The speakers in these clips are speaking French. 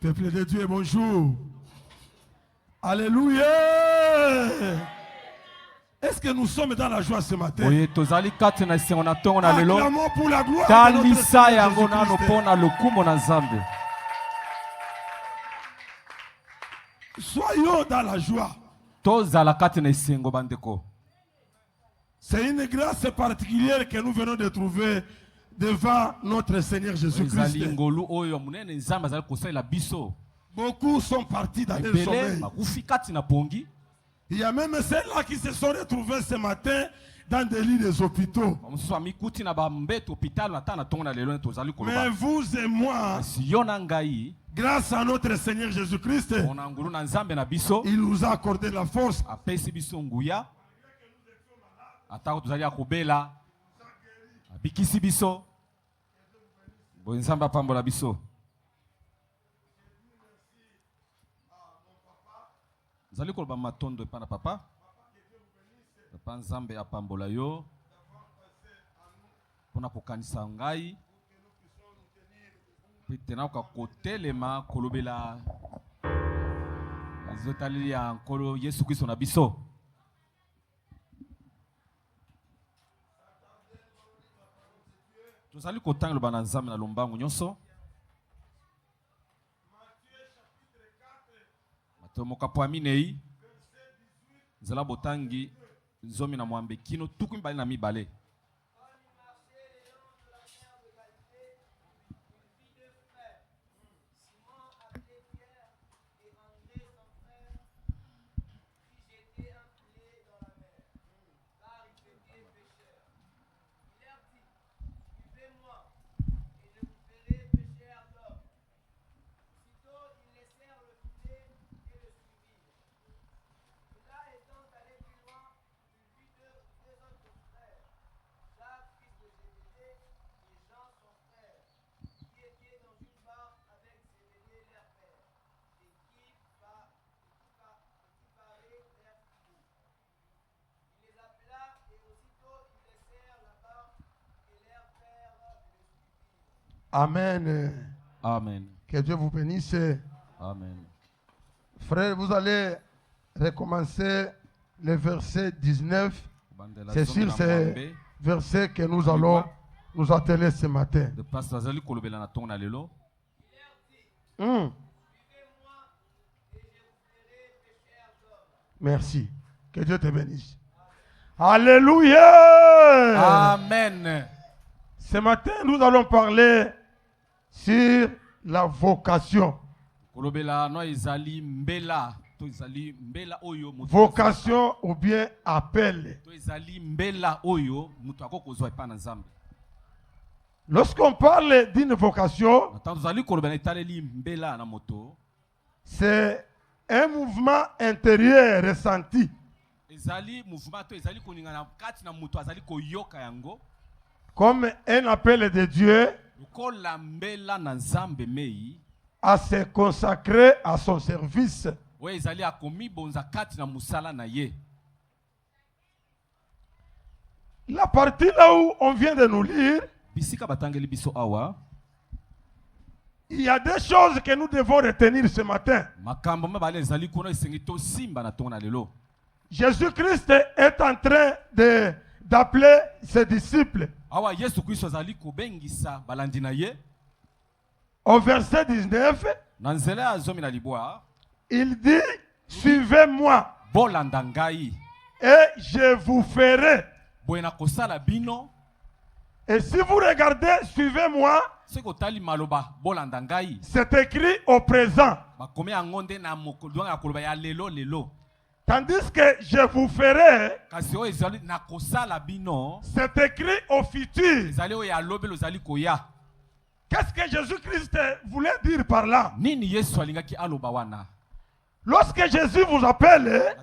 Peuple de Dieu, bonjour. Alléluia. Est-ce que nous sommes dans la joie ce matin? Oui, acclamons pour la gloire de notre Seigneur Jésus-Christ. Soyons dans la joie. C'est une grâce particulière que nous venons de trouver devant notre Seigneur Jésus-Christ. Beaucoup sont partis dans le sommeil. Il y a même ceux-là qui se sont retrouvés ce matin dans des lits des hôpitaux. Mais vous et moi, grâce à notre Seigneur Jésus-Christ, il nous a accordé la force. Zali koloba matondo pana papa. Papa Nzambe apambola yo. Pona kokanisa ngai. Pitena ka kotelema kolobela. Azotali ya nkolo Yesu Kristo na biso. Tozali kotanga loba na Nzambe na lombangu nyonso. Mokapo minei zala botangi zomi na mwambe kino tuku mbali na mibale. Amen. Amen. Que Dieu vous bénisse. Amen. Frère, vous allez recommencer le verset 19. C'est sur ce verset que nous allons nous atteler ce matin. Merci. Que Dieu te bénisse. Alléluia. Amen. Ce matin, nous allons parler sur la vocation. Vocation ou bien appel. Lorsqu'on parle d'une vocation, c'est un mouvement intérieur ressenti. Comme un appel de Dieu à se consacrer à son service. La partie là où on vient de nous lire, il y a des choses que nous devons retenir ce matin. Jésus-Christ est en train d'appeler ses disciples. Au verset 19, il dit, suivez-moi et je vous ferai. Et si vous regardez, suivez-moi, c'est écrit au présent. Tandis que je vous ferai, c'est écrit au futur. Qu'est-ce que Jésus-Christ voulait dire par là? Lorsque Jésus vous appelle,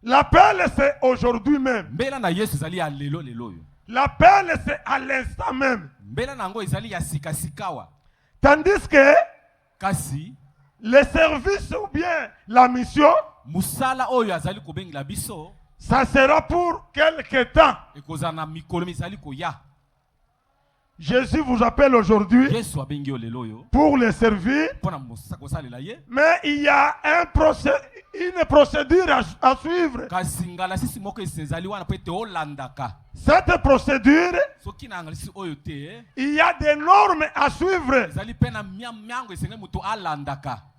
l'appel c'est aujourd'hui même. L'appel c'est à l'instant même. Tandis que le service ou bien la mission, ça sera pour quelque temps. Jésus vous appelle aujourd'hui pour les servir, mais il y a une procédure à suivre. Cette procédure, il y a des normes à suivre.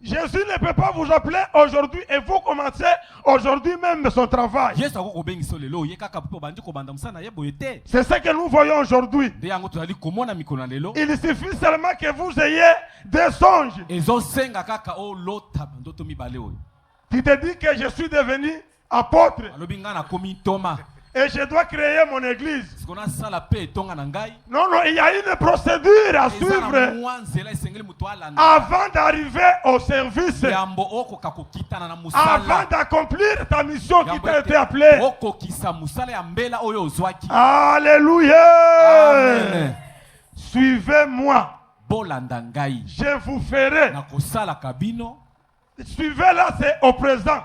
Jésus ne peut pas vous appeler aujourd'hui et vous commencez aujourd'hui même son travail. C'est ce que nous voyons aujourd'hui. Il suffit seulement que vous ayez des songes. Tu te dis que je suis devenu apôtre et je dois créer mon église. Non, il y a une procédure à suivre avant d'arriver au service, avant d'accomplir ta mission qui t'a été appelée. Alléluia. Amen. Suivez-moi. Je vous ferai. Suivez là, c'est au présent.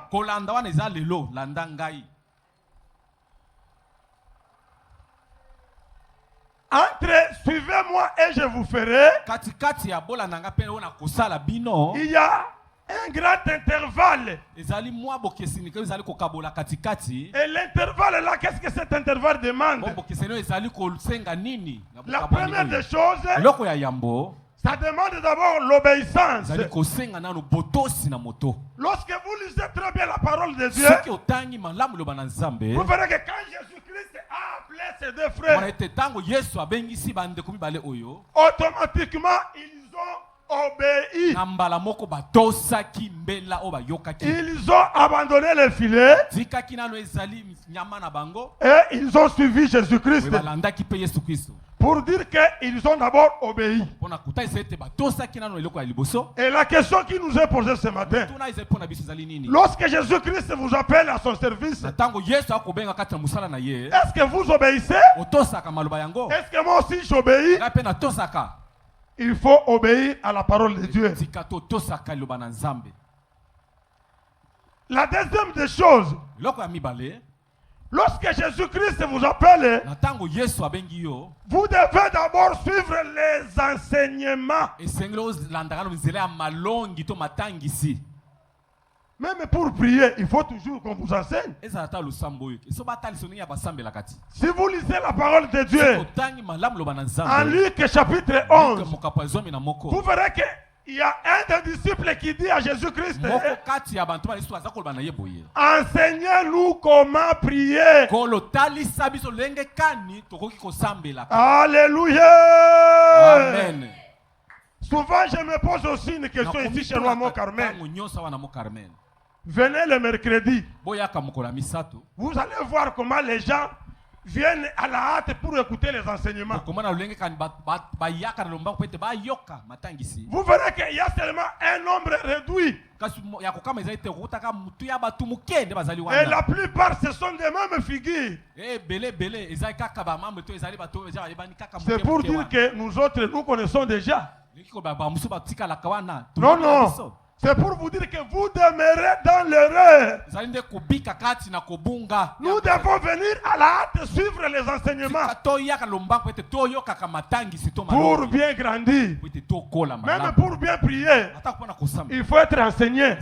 Entre suivez-moi et je vous ferai, il y a un grand intervalle. Et l'intervalle là, qu'est-ce que cet intervalle demande? La première des choses, ça demande d'abord l'obéissance. Lorsque vous lisez très bien la parole de Dieu, vous verrez que quand Jésus-Christ a appelé ses deux frères, automatiquement ils ont obéi. Ils ont abandonné le filet et ils ont suivi Jésus-Christ. Pour dire qu'ils ont d'abord obéi. Et la question qui nous est posée ce matin, lorsque Jésus-Christ vous appelle à son service, est-ce que vous obéissez? Est-ce que moi aussi j'obéis? Il faut obéir à la parole de Dieu. La deuxième des choses, lorsque Jésus-Christ vous appelle, vous devez d'abord suivre les enseignements. Même pour prier, il faut toujours qu'on vous enseigne. Si vous lisez la parole de Dieu, en Luc chapitre 11, vous verrez qu'il y a un des disciples qui dit à Jésus-Christ, enseignez-nous comment prier. Alléluia. Amen. Souvent je me pose aussi une question ici chez nous à Mont-Carmel. Venez le mercredi. Vous allez voir comment les gens viennent à la hâte pour écouter les enseignements. Vous verrez qu'il y a seulement un nombre réduit. Et la plupart ce sont des mêmes figures. C'est pour dire que nous autres, nous connaissons déjà. Non, non. C'est pour vous dire que vous demeurez dans l'erreur. Nous devons venir à la hâte suivre les enseignements pour bien grandir. Même pour bien prier, il faut être enseigné.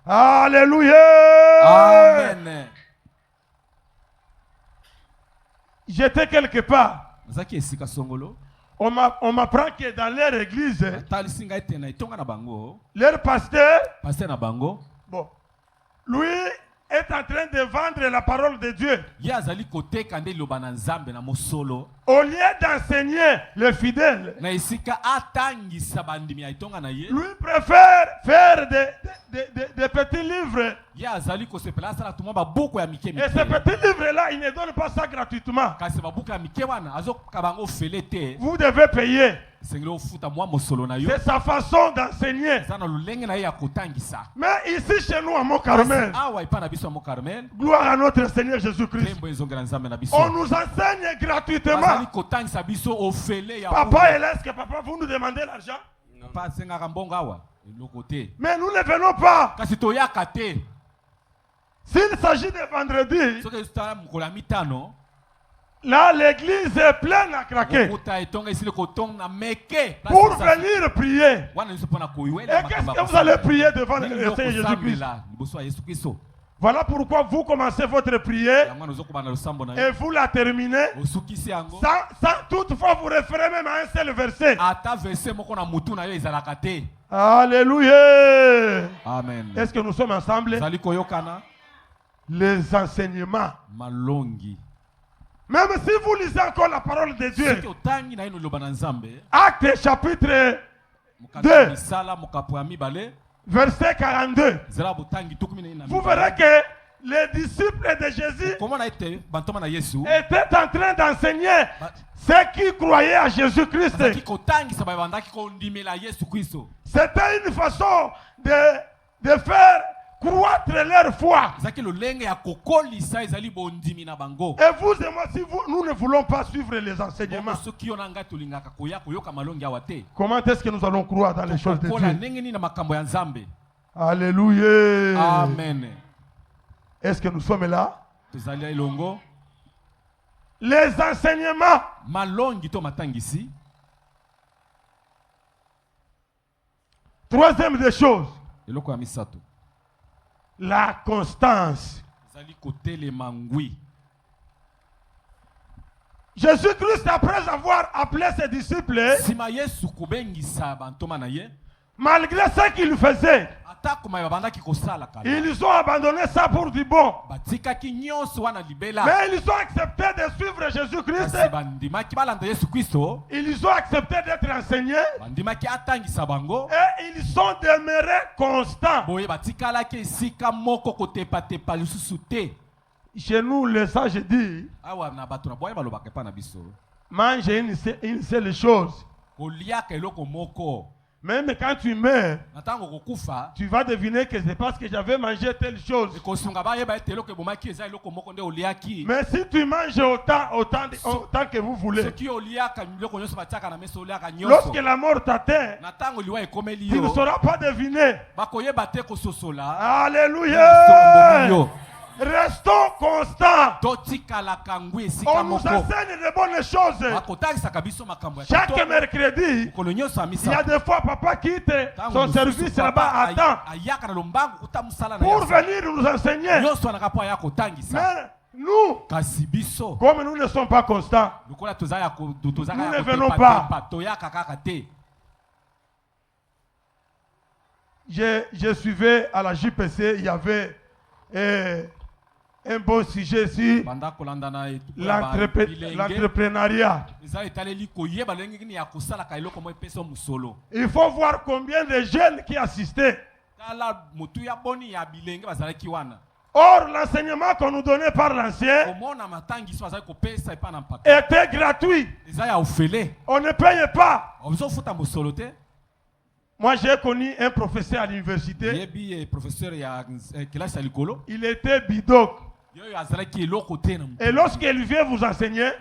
Alléluia. Amen. J'étais quelque part. On m'apprend que dans leur église, leur pasteur, bon, lui est en train de vendre la parole de Dieu. Au lieu d'enseigner les fidèles, lui préfère faire des petits livres. Et ces petits livres-là, il ne donne pas ça gratuitement. Vous devez payer. C'est sa façon d'enseigner. Mais ici chez nous à Mont-Carmel, gloire à notre Seigneur Jésus-Christ, on nous enseigne gratuitement. Papa, est-ce que papa, vous nous demandez l'argent? Mais nous ne venons pas. S'il s'agit de vendredi, Là, l'église est pleine à craquer. Pour venir prier. Et qu'est-ce que vous allez prier devant le Seigneur Jésus-Christ? Voilà pourquoi vous commencez votre prière et vous la terminez sans toutefois vous référer même à un seul verset. Alléluia. Amen. Est-ce que nous sommes ensemble? Les enseignements. Même si vous lisez encore la parole de Dieu, Actes chapitre 2, verset 42, vous verrez que les disciples de Jésus étaient en train d'enseigner ceux qui croyaient à Jésus-Christ. C'était une façon de faire croître leur foi. Et vous et moi, si nous ne voulons pas suivre les enseignements, comment est-ce que nous allons croire dans les choses de Dieu? Alléluia. Amen. Est-ce que nous sommes là? Les enseignements. Troisième des choses. La constance. Jésus-Christ, après avoir appelé ses disciples, malgré ce qu'il faisait, ils ont abandonné ça pour du bon. Mais ils ont accepté de suivre Jésus-Christ. Ils ont accepté d'être enseignés. Et ils sont demeurés constants. Chez nous, le sage dit, mange une seule chose. Même quand tu meurs, tu vas deviner que c'est parce que j'avais mangé telle chose. Mais si tu manges autant que vous voulez, lorsque la mort t'atteint, tu ne sauras pas deviner. Alléluia. Restons constants. On nous enseigne de bonnes choses. Chaque mercredi, il y a des fois papa quitte son service là-bas à temps pour venir nous enseigner. Mais nous, comme nous ne sommes pas constants, nous ne venons pas. Je suivais à la JPC, il y avait un bon sujet sur l'entrepreneuriat. Il faut voir combien de jeunes qui assistaient. Or, l'enseignement qu'on nous donnait par l'ancien était gratuit. On ne payait pas. Moi, j'ai connu un professeur à l'université. Il était bidoc. Et lorsqu'il vient vous enseigner,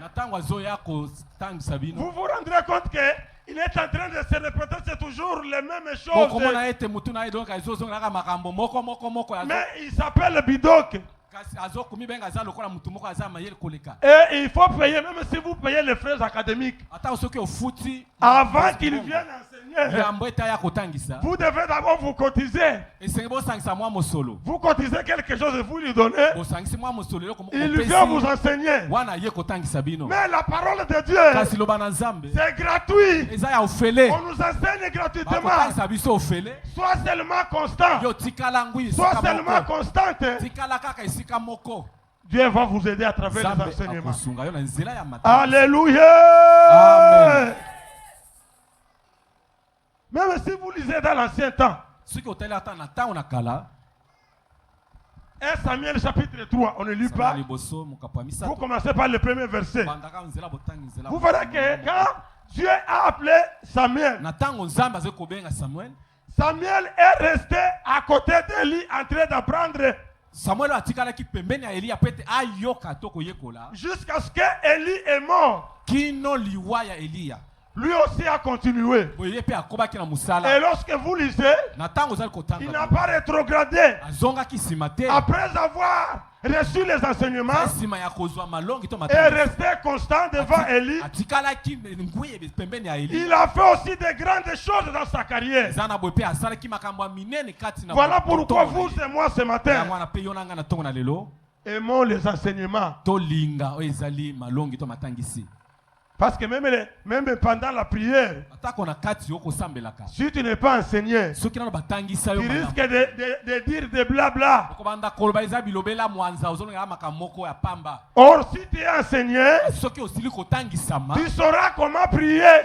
vous vous rendrez compte qu'il est en train de se répéter, c'est toujours les mêmes choses. Mais il s'appelle bidoc. Et il faut payer, même si vous payez les frais académiques, avant qu'il vienne enseigner, vous devez d'abord vous cotiser. Vous cotisez quelque chose et vous lui donnez. Il vient vous enseigner. Mais la parole de Dieu, c'est gratuit. On nous enseigne gratuitement. Sois seulement constant. Sois seulement constante. Dieu va vous aider à travers les enseignements. Alléluia. Amen. Même si vous lisez dans l'ancien temps, 1 Samuel chapitre 3, on ne lit pas. Vous commencez par le premier verset. Vous verrez que quand Dieu a appelé Samuel, Samuel est resté à côté d'Élie en train d'apprendre jusqu'à ce que Élie est mort. lui aussi a continué. Et lorsque vous lisez, il n'a pas rétrogradé. Après avoir reçu les enseignements et resté constant devant Élie, il a fait aussi de grandes choses dans sa carrière. Voilà pourquoi vous et moi ce matin aimons les enseignements. Parce que même pendant la prière, si tu n'es pas enseigné, tu risques de dire des blabla. Or, si tu es enseigné, tu sauras comment prier.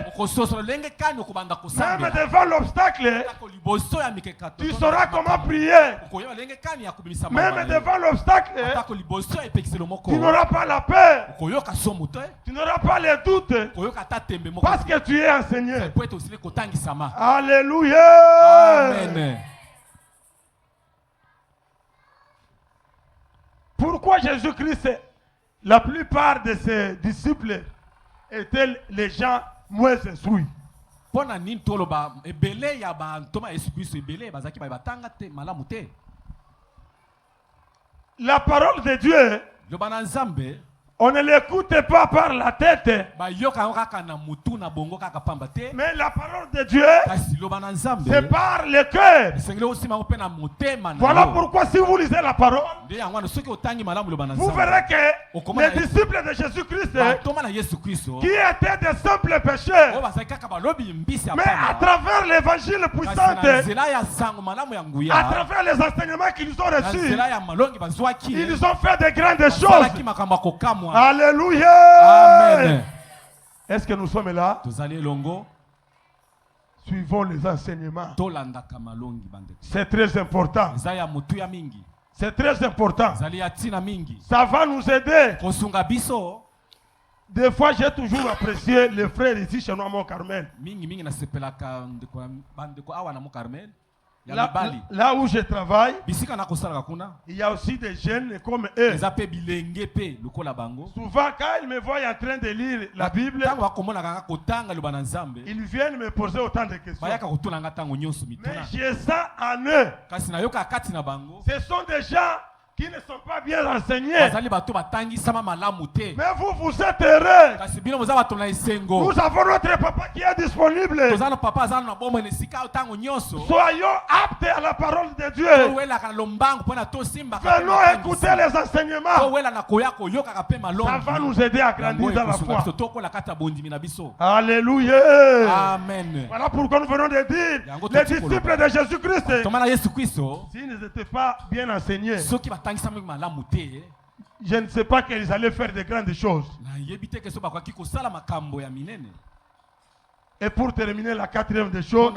Même devant l'obstacle, tu sauras comment prier. Même devant l'obstacle, tu n'auras pas la peur. Tu n'auras pas les doutes. Parce que tu es enseigné. Alléluia. Amen. Pourquoi Jésus-Christ, la plupart de ses disciples étaient les gens moins instruits? La parole de Dieu, on ne l'écoute pas par la tête. Mais la parole de Dieu, c'est par le cœur. Voilà pourquoi si vous lisez la parole, vous verrez que les disciples de Jésus-Christ, qui étaient des simples pécheurs, mais à travers l'évangile puissant, à travers les enseignements qu'ils ont reçus, ils ont fait de grandes choses. Alléluia. Amen. Est-ce que nous sommes là? Suivons les enseignements. C'est très important. C'est très important. Ça va nous aider. Des fois, j'ai toujours apprécié les frères ici chez nous à Mont-Carmel. Là où je travaille, il y a aussi des jeunes comme eux. Souvent, quand ils me voient en train de lire la Bible, ils viennent me poser autant de questions. Mais j'ai ça en eux. Ce sont des gens qui ne sont pas bien renseignés. Mais vous êtes heureux. Nous avons notre papa qui est disponible. Soyons aptes à la parole de Dieu. Venons écouter les enseignements. Ça va nous aider à grandir dans la foi. Alléluia. Amen. Voilà pourquoi nous venons de dire les disciples de Jésus-Christ, s'ils n'étaient pas bien enseignés, je ne sais pas qu'ils allaient faire de grandes choses. Et pour terminer, la quatrième des choses,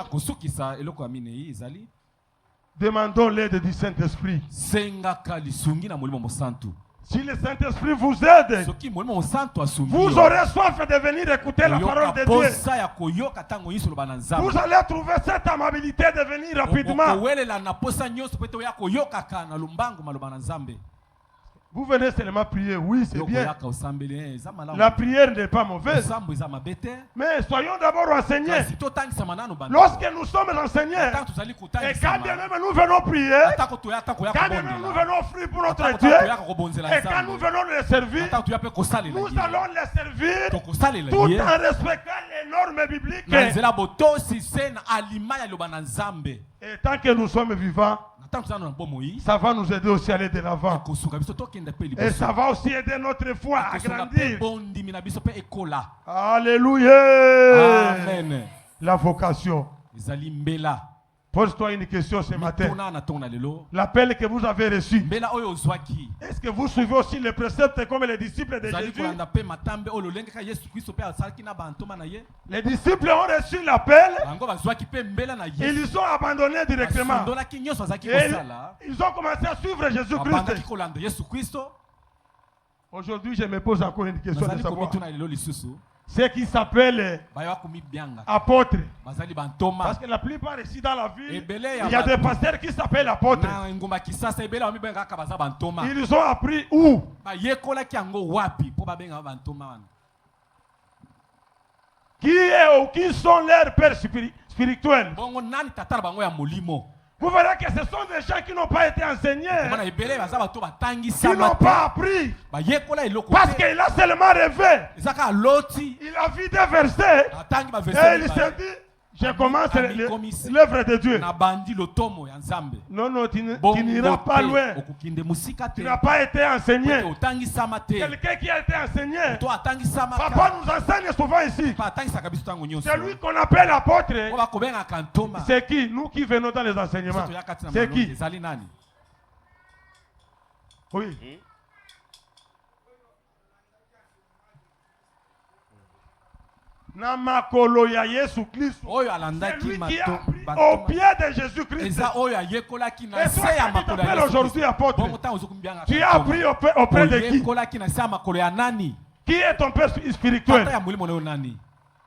demandons l'aide du Saint-Esprit. Si le Saint-Esprit vous aide, vous aurez soif de venir écouter la parole de Dieu. Vous allez trouver cette amabilité de venir rapidement. Vous venez seulement prier, oui, c'est bien. La prière n'est pas mauvaise. Mais soyons d'abord renseignés. Lorsque nous sommes renseignés, et quand bien même nous venons prier, quand bien même nous venons offrir pour notre Dieu, et quand nous venons les servir, nous allons les servir tout en respectant les normes bibliques. Et tant que nous sommes vivants, ça va nous aider aussi à aller de l'avant. Et ça va aussi aider notre foi à grandir. Alléluia. Amen. La vocation. Pose-toi une question ce matin. L'appel que vous avez reçu. Est-ce que vous suivez aussi les préceptes comme les disciples de Jésus? Les disciples ont reçu l'appel. Ils ont abandonné directement. Et ils ont commencé à suivre Jésus-Christ. Aujourd'hui, je me pose encore une question de savoir. Ce qui s'appelle apôtre. Parce que la plupart ici dans la ville, il y a des pasteurs qui s'appellent apôtres. Ils ont appris où? Qui sont leurs pères spirituels. Vous verrez que ce sont des gens qui n'ont pas été enseignés, qui n'ont pas appris, parce qu'il a seulement rêvé. Il a vu des versets et il s'est dit, je commence l'œuvre de Dieu. Non, non, tu n'iras pas loin. Tu n'as pas été enseigné. Quelqu'un qui a été enseigné. Papa nous enseigne souvent ici. C'est lui qu'on appelle apôtre. C'est qui? Nous qui venons dans les enseignements. C'est qui? Oui. Namakolo ya Yesu Christ. C'est lui qui a pris au pied de Jésus-Christ. Et toi, aujourd'hui apôtre, tu as appris auprès de qui? Qui est ton père spirituel?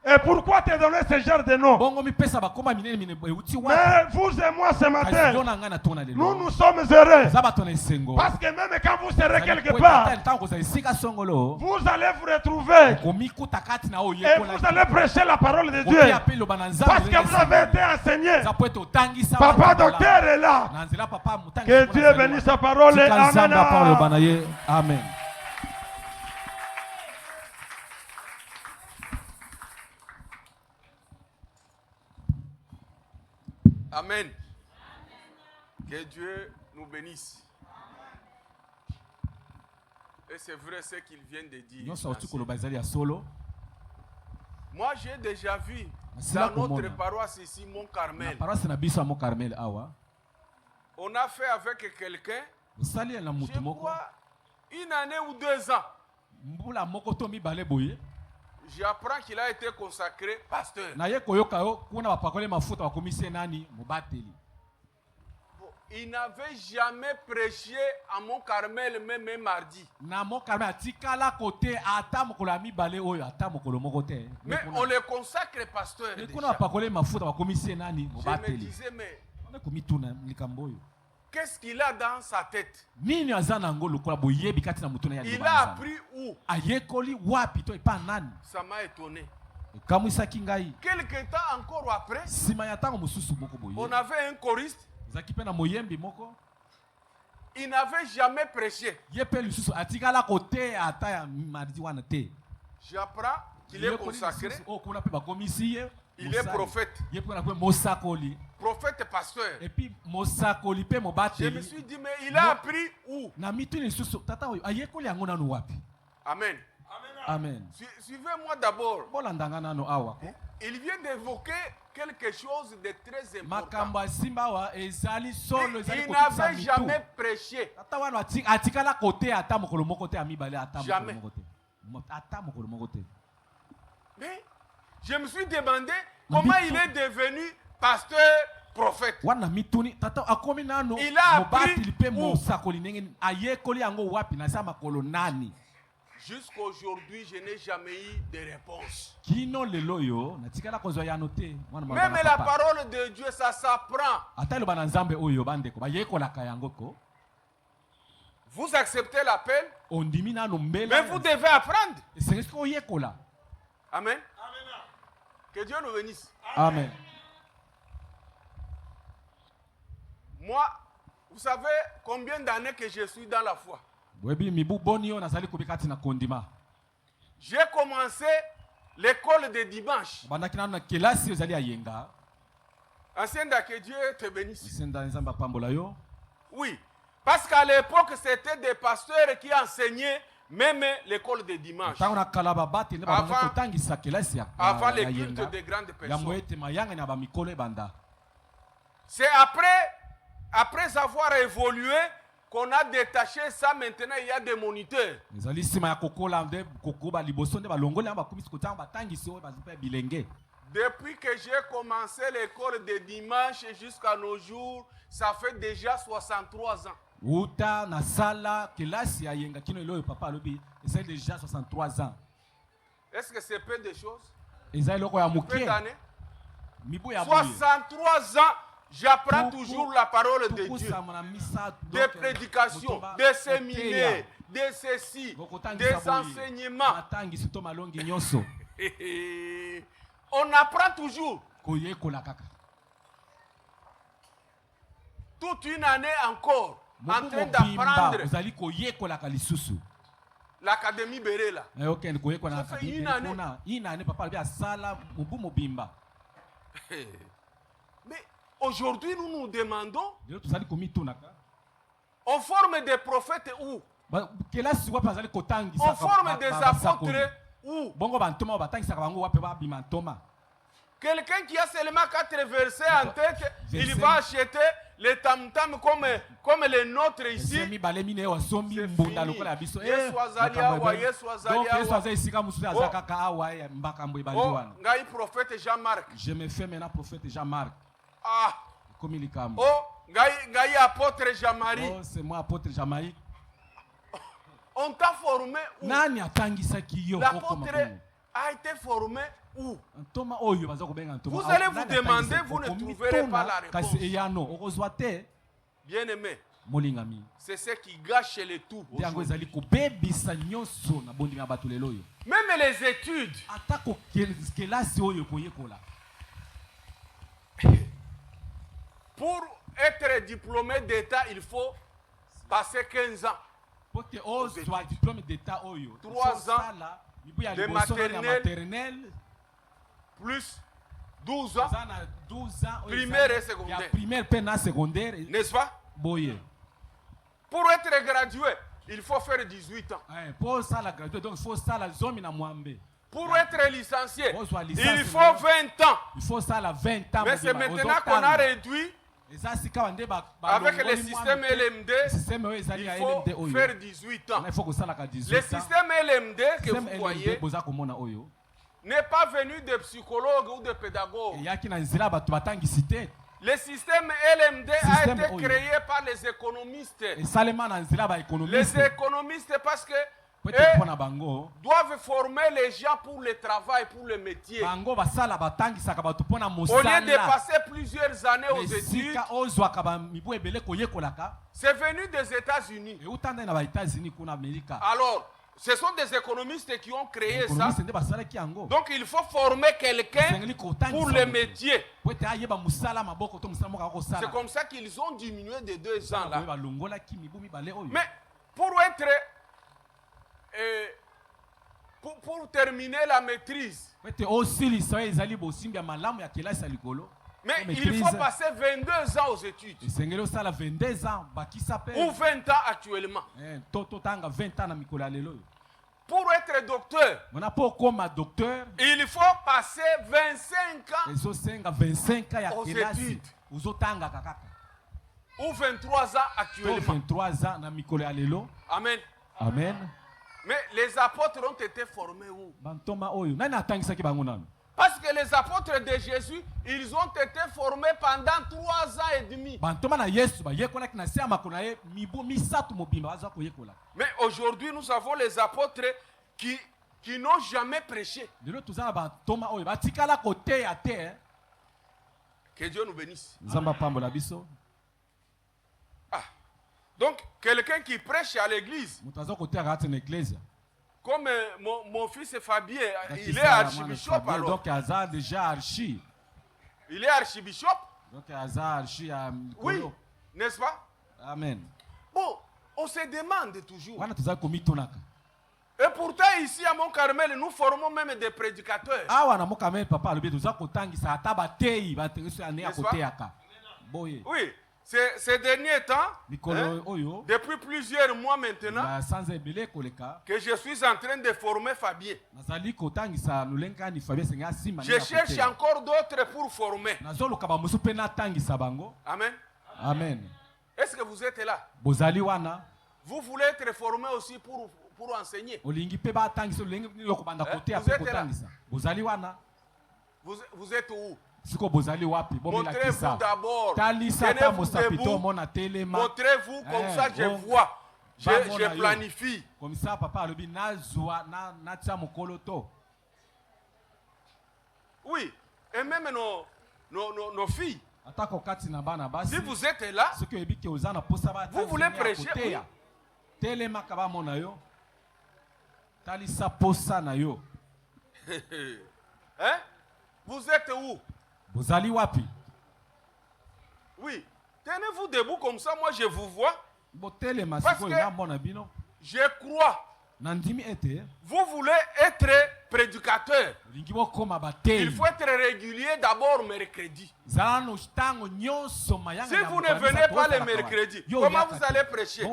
Et pourquoi te donner ce genre de nom? Mais vous et moi ce matin, nous sommes heureux. Parce que même quand vous serez quelque part, vous allez vous retrouver et vous allez prêcher la parole de Dieu. Parce que vous avez été enseigné. Papa docteur est là. Que Dieu bénisse sa parole. Amen. Amen. Amen. Que Dieu nous bénisse. Et c'est vrai ce qu'il vient de dire. Moi, j'ai déjà vu dans notre paroisse ici, Mont Carmel. On a fait avec quelqu'un, je crois, une année ou 2 ans. J'apprends qu'il a été consacré pasteur. Il n'avait jamais prêché à Mont Carmel, même mardi. Mais on le consacre pasteur. Je me disais, mais qu'est-ce qu'il a dans sa tête? Il a appris où? Ça m'a étonné. Quelque temps encore après, on avait un choriste. Il n'avait jamais prêché. J'apprends qu'il est consacré. Il est prophète. Prophète pasteur. Je me suis dit, mais il a appris où? Amen. Amen. Suivez-moi d'abord. Il vient d'évoquer quelque chose de très important. Il n'avait jamais prêché. Jamais. Mais je me suis demandé comment il est devenu pasteur prophète. Il a appris où? Jusqu'aujourd'hui, je n'ai jamais eu de réponse. Même la parole de Dieu, ça s'apprend. Vous acceptez l'appel, mais vous devez apprendre. Amen. Que Dieu nous bénisse. Amen. Moi, vous savez combien d'années que je suis dans la foi? J'ai commencé l'école de dimanche. Ancien que Dieu te bénisse. Oui, parce qu'à l'époque, c'était des pasteurs qui enseignaient même l'école de dimanche. Avant les cultes de grandes personnes. C'est après avoir évolué qu'on a détaché ça. Maintenant, il y a des moniteurs. Depuis que j'ai commencé l'école de dimanche jusqu'à nos jours, ça fait déjà 63 ans. Est-ce que c'est peu de choses? Peu d'années? 63 ans. J'apprends toujours la parole de Dieu. Des prédications, des séminaires, des ceci, des enseignements. On apprend toujours. Toute une année encore. En train d'apprendre. L'académie Berela. Ça fait une année. Mais aujourd'hui, nous nous demandons, on forme des prophètes où? On forme des apôtres où? Quelqu'un qui a seulement 4 versets en tête, il va acheter les tam-tam comme les nôtres ici. C'est fini. Ngai prophète Jean-Marc. Je me fais maintenant prophète Jean-Marc. Ah. Oh, ngai apôtre Jean-Marie. Oh, c'est moi apôtre Jean-Marie. On t'a formé où? L'apôtre a été formé où? Vous allez vous demander, vous ne trouverez pas la réponse. Bien-aimé, c'est ce qui gâche le tout. Même les études. Pour être diplômé d'État, il faut passer 15 ans. Pour que soit diplôme d'État, 3 ans de maternelle, plus 12 ans, primaire et secondaire. N'est-ce pas? Pour être gradué, il faut faire 18 ans. Pour être licencié, il faut 20 ans. Mais c'est maintenant qu'on a réduit. Avec le système LMD, il faut faire 18 ans. Le système LMD que vous voyez n'est pas venu de psychologues ou de pédagogues. Le système LMD a été créé par les économistes. Les économistes parce que doivent former les gens pour le travail, pour le métier. Au lieu de passer plusieurs années aux études, c'est venu des États-Unis. Alors, ce sont des économistes qui ont créé ça. Donc, il faut former quelqu'un pour le métier. C'est comme ça qu'ils ont diminué de 2 ans là. Mais pour être... pour terminer la maîtrise. Mais il faut passer 22 ans aux études. Ou 20 ans actuellement. Pour être docteur, il faut passer 25 ans aux études. Ou 23 ans actuellement. Amen. Amen. Mais les apôtres ont été formés où? Parce que les apôtres de Jésus, ils ont été formés pendant 3 ans et demi. Mais aujourd'hui, nous avons les apôtres qui n'ont jamais prêché. Que Dieu nous bénisse. Donc, quelqu'un qui prêche à l'église, comme mon fils Fabien, il est archibishop alors. Donc, Hazard déjà archi. Il est archibishop. Donc, Hazard archi à oui, n'est-ce pas? Amen. Bon, on se demande toujours. Et pourtant, ici à Mont-Carmel, nous formons même des prédicateurs. Oui. Ces derniers temps, depuis plusieurs mois maintenant, que je suis en train de former Fabien. Je cherche encore d'autres pour former. Amen. Amen. Est-ce que vous êtes là? Vous voulez être formé aussi pour enseigner? Vous êtes où? Montrez-vous d'abord. Tenez-vous debout. Montrez-vous comme ça je vois. Je planifie. Comme ça, papa, oui, et même nos filles. Si vous êtes là, vous voulez prêcher. Oui. Hein? Vous êtes où? Bozali wapi? Oui. Tenez-vous debout comme ça, moi je vous vois. Parce que je crois. Vous voulez être prédicateur. Il faut être régulier d'abord mercredi. Si vous ne venez pas le mercredi, comment vous allez prêcher?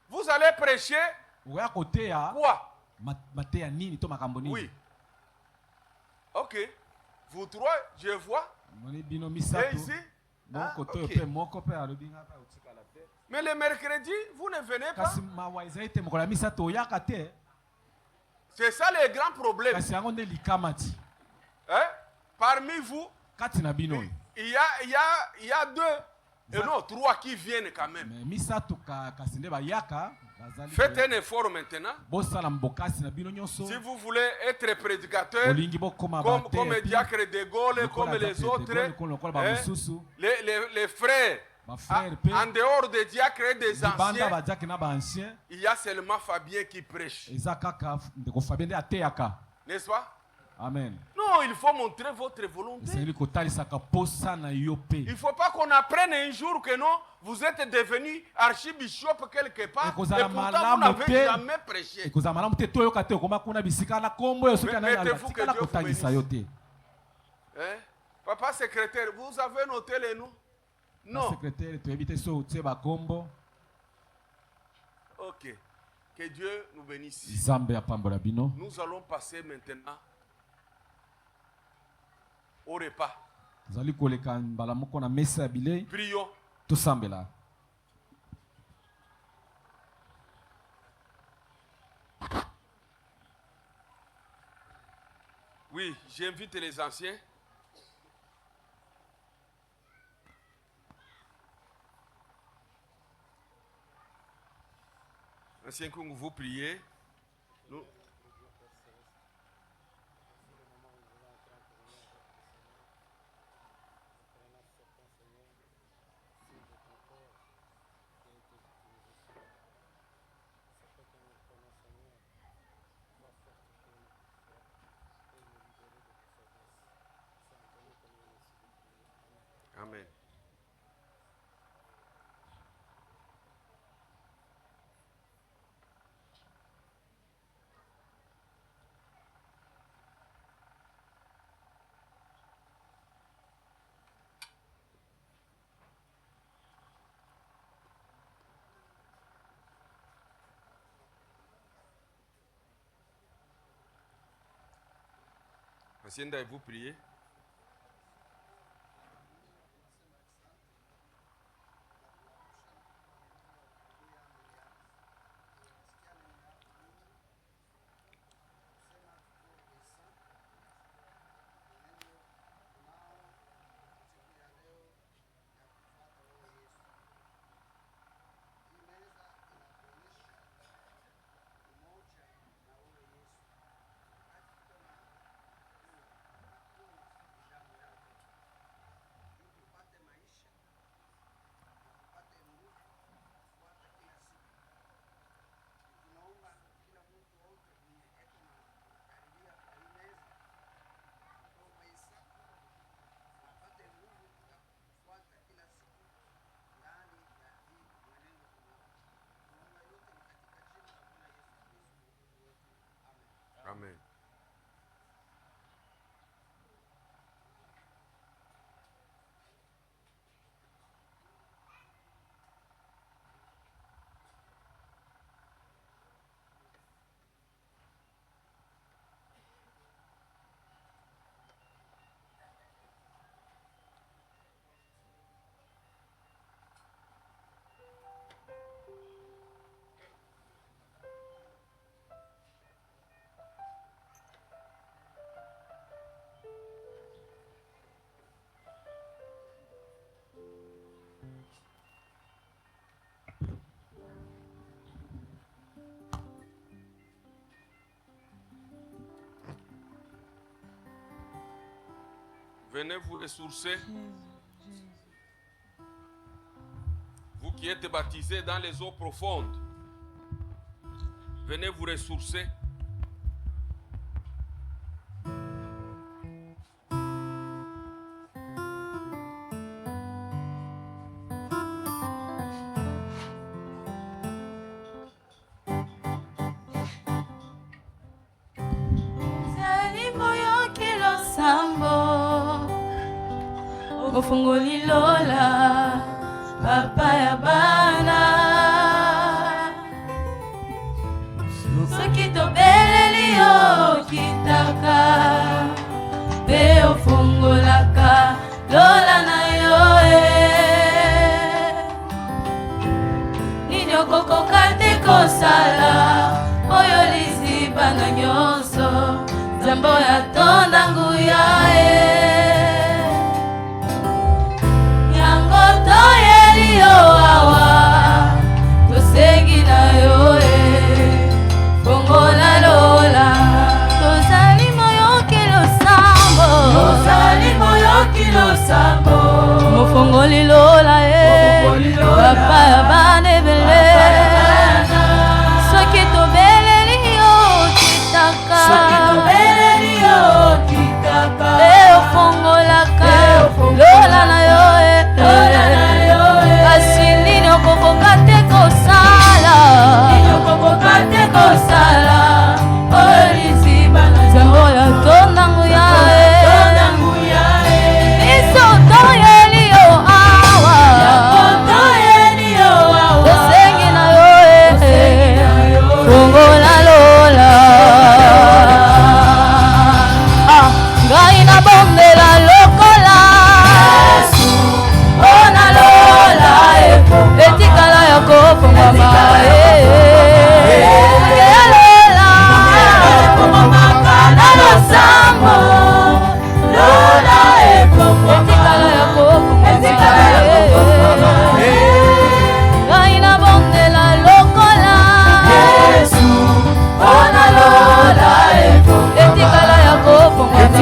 Vous allez prêcher quoi? Oui. Ok. Vous trois, je vois. Et ici? Ah, okay. Mais le mercredi, vous ne venez pas. C'est ça le grand problème. Hein? Parmi vous, il y a deux, et non, trois qui viennent quand même. Faites un effort maintenant. Si vous voulez être prédicateur, comme Diacre de Gaulle, comme les autres, les frères, en dehors des diacres et des anciens, il y a seulement Fabien qui prêche. N'est-ce pas? Amen. Non, il faut montrer votre volonté. Il ne faut pas qu'on apprenne un jour que non, vous êtes devenu archibishop quelque part et pourtant vous n'avez jamais prêché. Mettez-vous que Dieu vous bénisse. Hein? Papa secrétaire, vous avez noté les noms? Non. Ok. Que Dieu nous bénisse. Nous allons passer maintenant au repas. Prions. Oui, j'invite les anciens. Anciens, quand vous priez, nous... Amen. Ancienne, vous priez. Amen. Venez vous ressourcer. Vous qui êtes baptisés dans les eaux profondes, venez vous ressourcer. mofungoli lola papa ya bana soki tobeleli yo kitaka pe ofungolaka lola na yo nini okokoka te kosala oyo liziba na nyonso nzambe ya tonda nguya yango toyeli yo awa tosengi na yo fongola lola tozali moyoki losambo mofongoli lola papa ya bana ebele soki tobeleli yo kitaka ofongolaka lola na yo kasi nini okokoka te kosala oyo liziba na nzambe oyo atondangu ya biso toyeli yo awa tosengi na yo fongola lola ngai na bondela lokola ona lola etikala ya kofongwama na losambo lola etikala ya kofongwama ngai na bondela lokola ona lola etikala ya kofongwama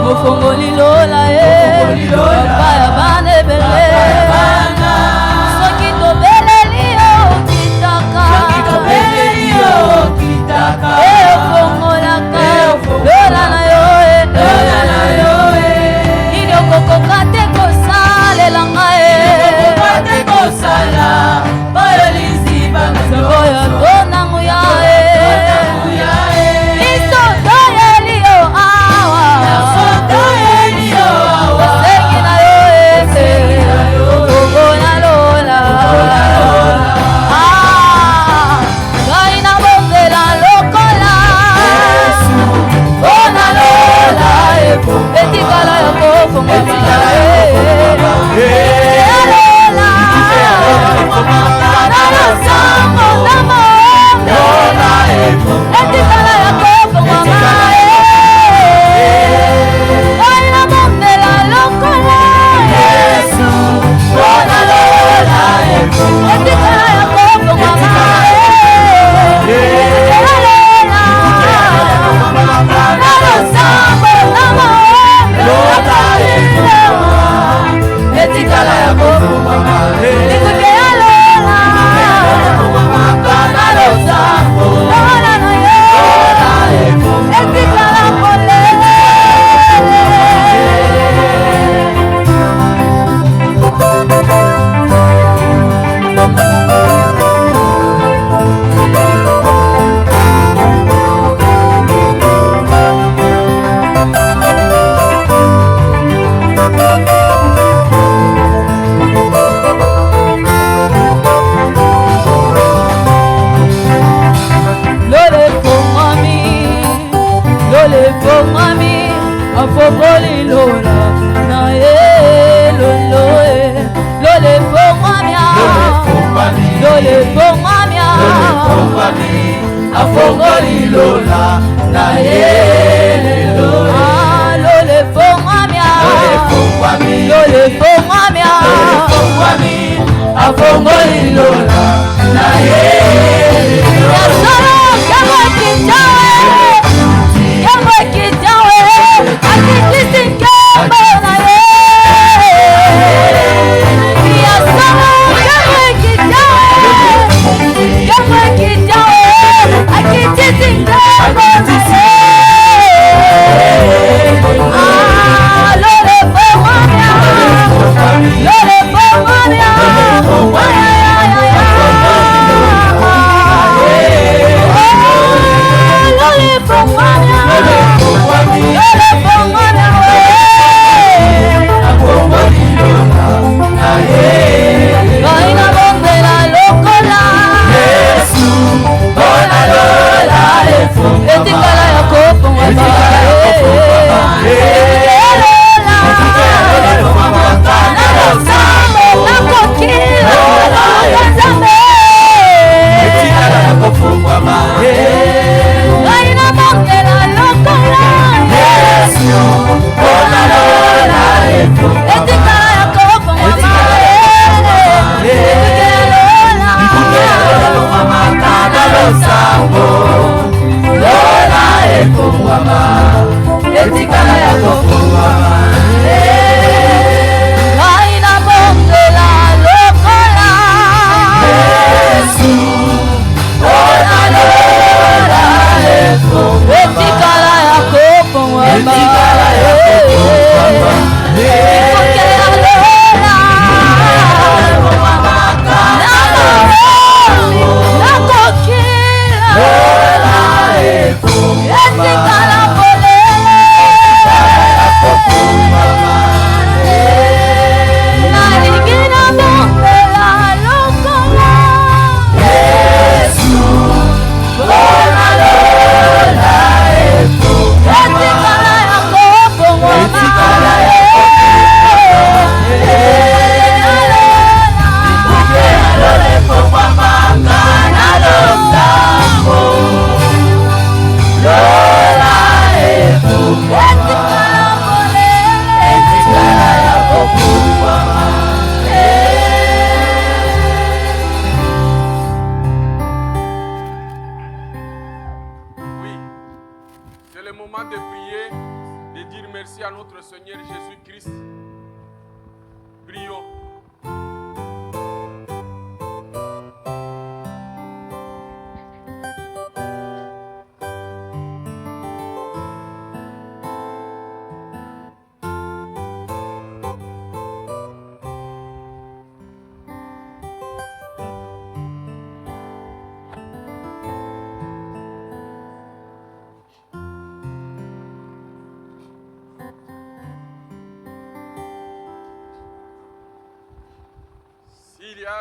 mofongoli lola papa ya bana ebele soki tobeleli yo kitaka efongolaka lola na yo nini okokoka te kosalela ngai oyo liziba oyo atondangu ya biso toyeli yo awa tosengi na yo fongola lola ngai na bondela lokola mpona lola etikala ya kofongwama na losambo na mondo etikala ya kofongwama ngai na bondela lokola mpona lola etikala ya kofongwama na losambo na mondo etikala ya kofongwama ikuke ya lola na losambo lola na yo etikala kolele mami afongoli lola na lolo lole fongwamia lole fongwamia afongoli lola na lolo lole fongwamia lole fongwamia afongoli lola na ye yasolo kama kichawe akitisi kama na ye yasolo kama kichawe akitisi kama na ye lole pomania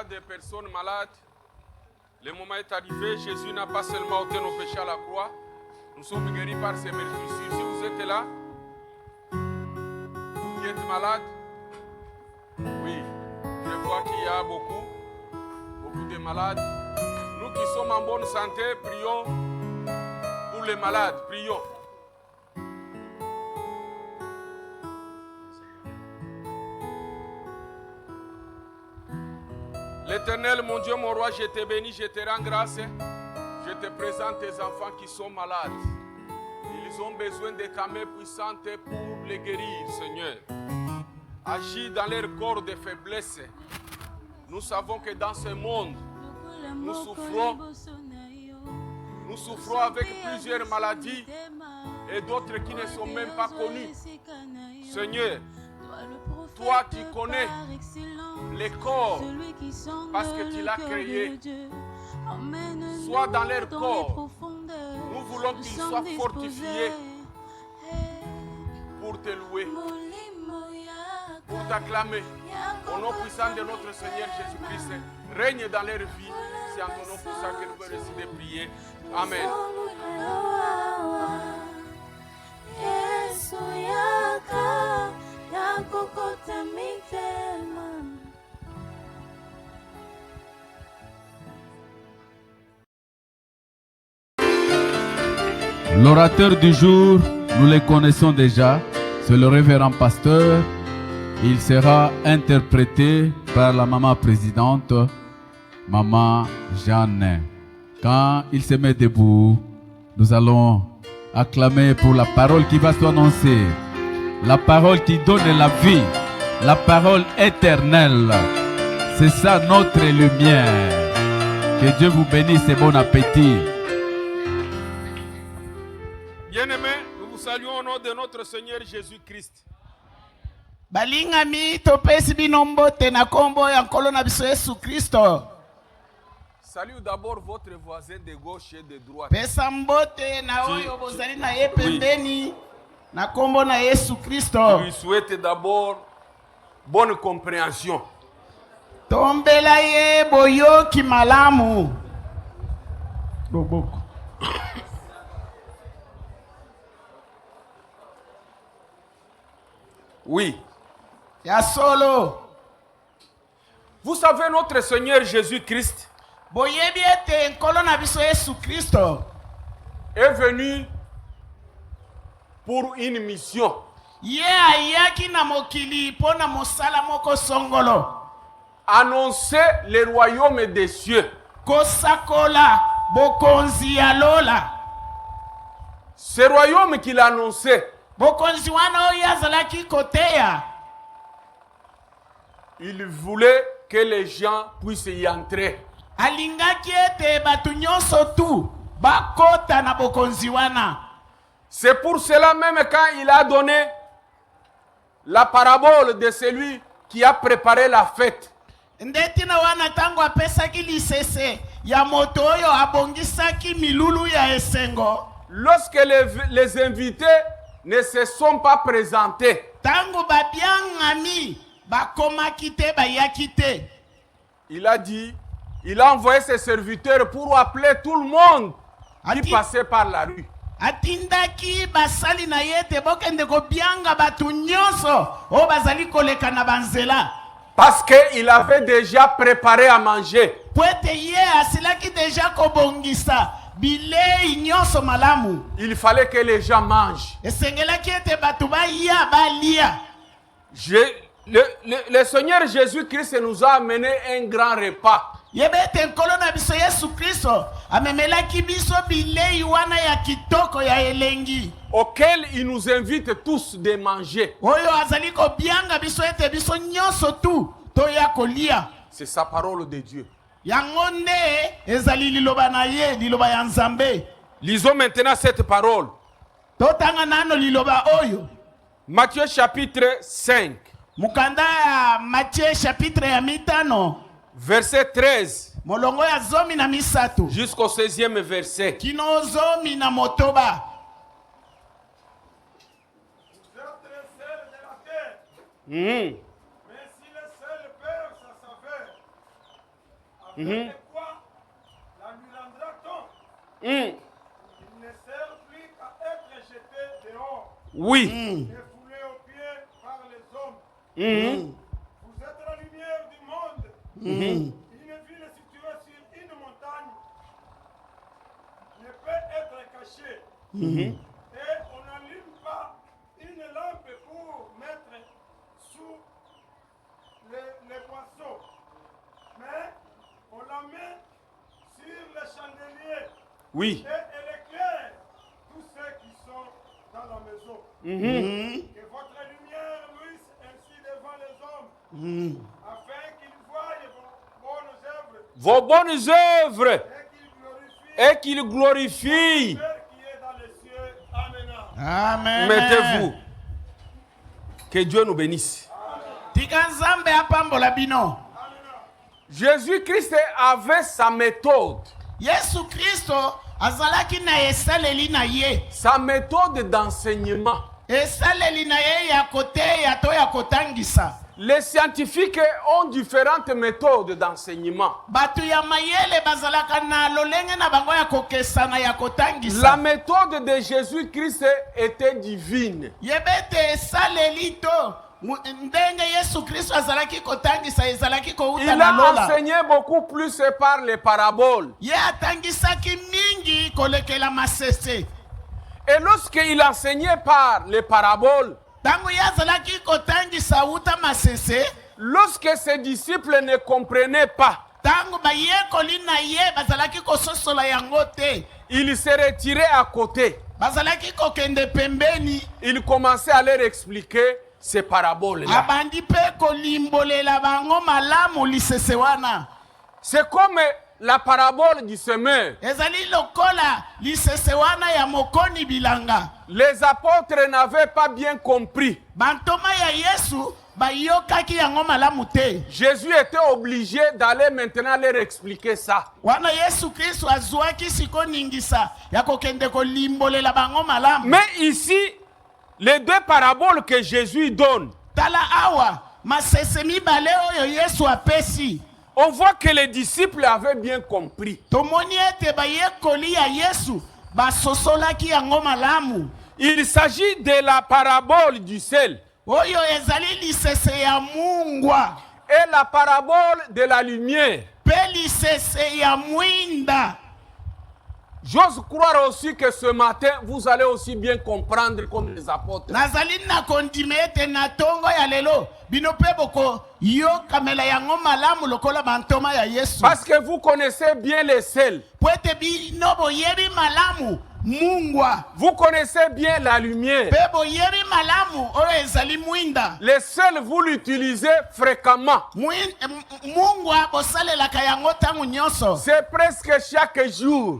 Des personnes malades, le moment est arrivé. Jésus n'a pas seulement ôté nos péchés à la croix, nous sommes guéris par ses meurtrissures. Si vous êtes là, vous qui êtes malade, oui, je vois qu'il y a beaucoup de malades. Nous qui sommes en bonne santé, prions pour les malades, prions. L'Éternel, mon Dieu, mon roi, je te bénis, je te rends grâce. Je te présente tes enfants qui sont malades. Ils ont besoin de ta main puissante pour les guérir, Seigneur. Agis dans leur corps de faiblesse. Nous savons que dans ce monde, nous souffrons avec plusieurs maladies et d'autres qui ne sont même pas connues. Seigneur, toi qui connais les corps, parce que tu l'as créé, sois dans leur corps. Nous voulons qu'ils soient fortifiés pour te louer, pour t'acclamer. Au nom puissant de notre Seigneur Jésus-Christ, règne dans leur vie. C'est en ton nom puissant que nous pouvons décider de prier. Amen. L'orateur du jour, nous le connaissons déjà, c'est le révérend pasteur Il sera interprété par la maman présidente, maman Jeanne. Quand il se met debout, nous allons acclamer pour la parole qui va s'annoncer. La parole qui donne la vie, la parole éternelle. C'est ça notre lumière. Que Dieu vous bénisse et bon appétit. Bien-aimés, nous vous saluons au nom de notre Seigneur Jésus-Christ. Balingami topesi binombote na kombo ya nkolo na biso Yesu Kristo. Salut d'abord votre voisin de gauche et de droite. Pesa mbote na oyo bozali na ye pembeni na kombo na Yesu Kristo. Je lui souhaite d'abord bonne compréhension. Tombela ye boyoki malamu. Boboko. Oui. Ya solo. Vous savez, notre Seigneur Jésus-Christ boyebi ete nkolo na biso Yesu Kristo est venu pour une mission. Ye ayaki na mokili pona mosala moko songolo. Annoncer le royaume des cieux. Kosakola bokonzi ya lola. Ce royaume qu'il a annoncé, bokonzi wana oyo azalaki koteya, il voulait que les gens puissent y entrer. Alingaki ete batu nyonso tu bakota na bokonzi wana. C'est pour cela même quand il a donné la parabole de celui qui a préparé la fête. Ndetina wana tango apesaki lisese ya moto oyo abongisaki milulu ya esengo. Lorsque les invités ne se sont pas présentés, tango babiangami bakomaki te bayaki te, il a dit, il a envoyé ses serviteurs pour appeler tout le monde qui passait par la rue. Atindaki basali na yete bokende ko bianga batu nyonso o bazali koleka na banzela. Parce qu'il avait déjà préparé à manger. Poete ye asilaki déjà kobongisa bilei nyonso malamu. Il fallait que les gens mangent. Esengelaki ete batu baya balia. Le Seigneur Jésus-Christ nous a amené un grand repas. Yebete nkolo na biso Yesu Kristo amemelaki biso bilei wana ya kitoko ya elengi, auquel il nous invite tous de manger. Oyo azali ko bianga biso ete biso nyonso tu toya kolia. C'est sa parole de Dieu. Yango nde ezali liloba na ye, liloba ya Nzambe. Lisons maintenant cette parole. Totanga nano liloba oyo. Matthieu chapitre 5. Mukanda ya Matthieu chapitre ya mitano. Verset 13. Molongo ya zomi na misato. Jusqu'au 16e verset. Kino zomi na motoba. Vous êtes les sels de la terre. Mais si le sel perd sa saveur, avec quoi la lui rendra-t-on? Il ne sert plus qu'à être jeté dehors. Oui. Et foulé aux pieds par les hommes. Vous êtes la lumière du monde. Une ville située sur une montagne ne peut être cachée. Et on n'allume pas une lampe pour mettre sous les boisseaux, mais on la met sur le chandelier. Oui. Et elle éclaire tous ceux qui sont dans la maison. Que votre lumière luise ainsi devant les hommes, afin qu'ils voient vos bonnes œuvres et qu'ils glorifient. Amen. Mettez-vous. Que Dieu nous bénisse. Jésus-Christ avait sa méthode. Sa méthode d'enseignement. Les scientifiques ont différentes méthodes d'enseignement. La méthode de Jésus-Christ était divine. Il a enseigné beaucoup plus par les paraboles. Et lorsqu'il enseignait par les paraboles, Lorsque ses disciples ne comprenaient pas, il se retirait à côté. Il commençait à leur expliquer ces paraboles-là. C'est comme la parabole du semeur. Les apôtres n'avaient pas bien compris. Jésus était obligé d'aller maintenant leur expliquer ça. Mais ici, les deux paraboles que Jésus donne, on voit que les disciples avaient bien compris. Il s'agit de la parabole du sel et la parabole de la lumière. J'ose croire aussi que ce matin, vous allez aussi bien comprendre comme les apôtres. Parce que vous connaissez bien les sels. Vous connaissez bien la lumière. Les sels, vous l'utilisez fréquemment. C'est presque chaque jour.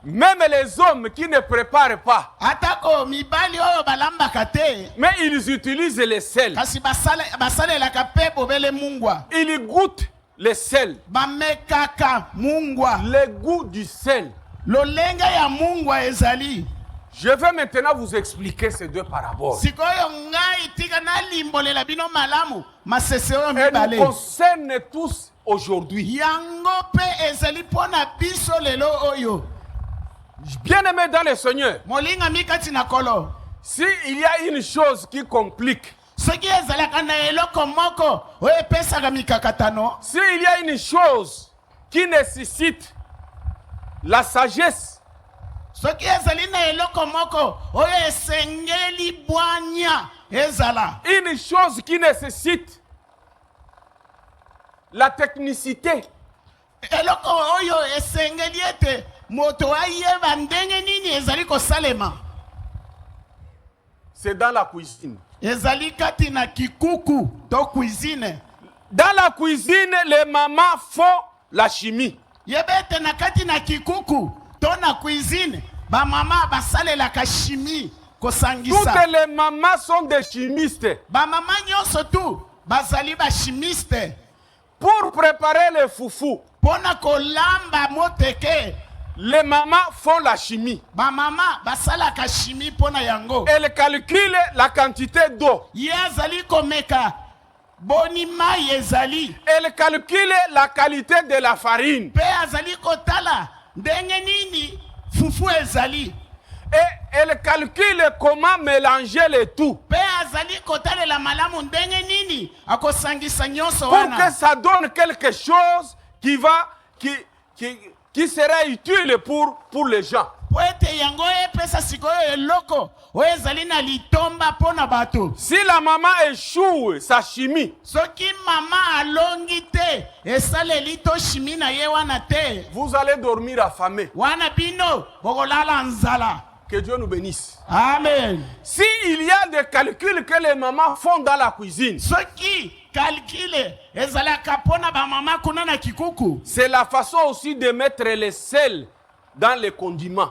Même les hommes qui ne préparent pas, mais ils utilisent les sels. Ils goûtent les sels. Le goût du sel. Je vais maintenant vous expliquer ces deux paraboles. Elles nous concernent tous aujourd'hui. Bien-aimé dans le Seigneur, s'il y a une chose qui complique, s'il y a une chose qui nécessite la sagesse, une chose qui nécessite la technicité, c'est dans la cuisine. Dans la cuisine, les mamans font la chimie. Toutes les mamans sont des chimistes. Pour préparer le foufou, les mamans font la chimie. Elles calculent la quantité d'eau. Elle calcule la qualité de la farine. Et elle calcule comment mélanger le tout pour que ça donne quelque chose qui sera utile pour les gens. Si la maman échoue sa chimie, vous allez dormir affamé. Que Dieu nous bénisse. Amen. S'il y a des calculs que les mamans font dans la cuisine, c'est la façon aussi de mettre les sels dans les condiments.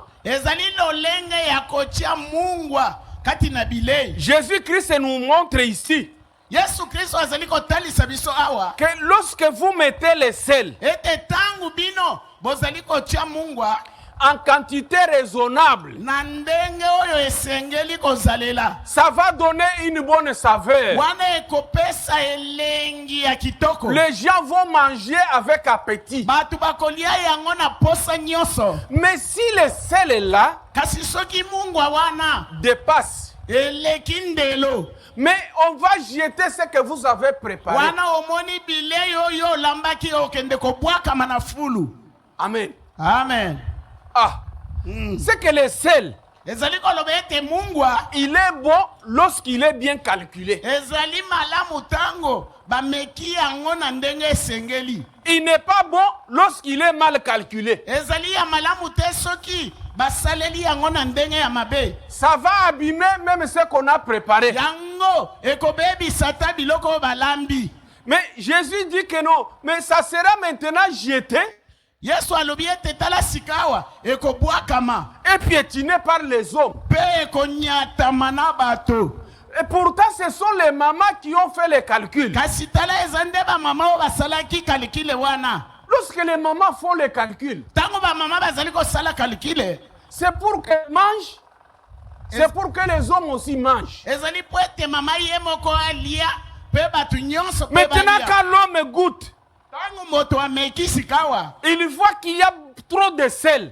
Jésus-Christ nous montre ici que lorsque vous mettez les sels en quantité raisonnable, ça va donner une bonne saveur. Les gens vont manger avec appétit. Mais si le sel est là, dépasse, mais on va jeter ce que vous avez préparé. Amen. Amen. C'est que le sel, Il est bon lorsqu'il est bien calculé. Il n'est pas bon lorsqu'il est mal calculé. Ça va abîmer même ce qu'on a préparé. Mais Jésus dit que non, mais ça sera maintenant jeté et piétiné par les hommes. Et pourtant, ce sont les mamans qui ont fait les calculs. Lorsque les mamans font les calculs, c'est pour qu'elles mangent, c'est pour que les hommes aussi mangent. Maintenant, quand l'homme goûte, il voit qu'il y a trop de sel.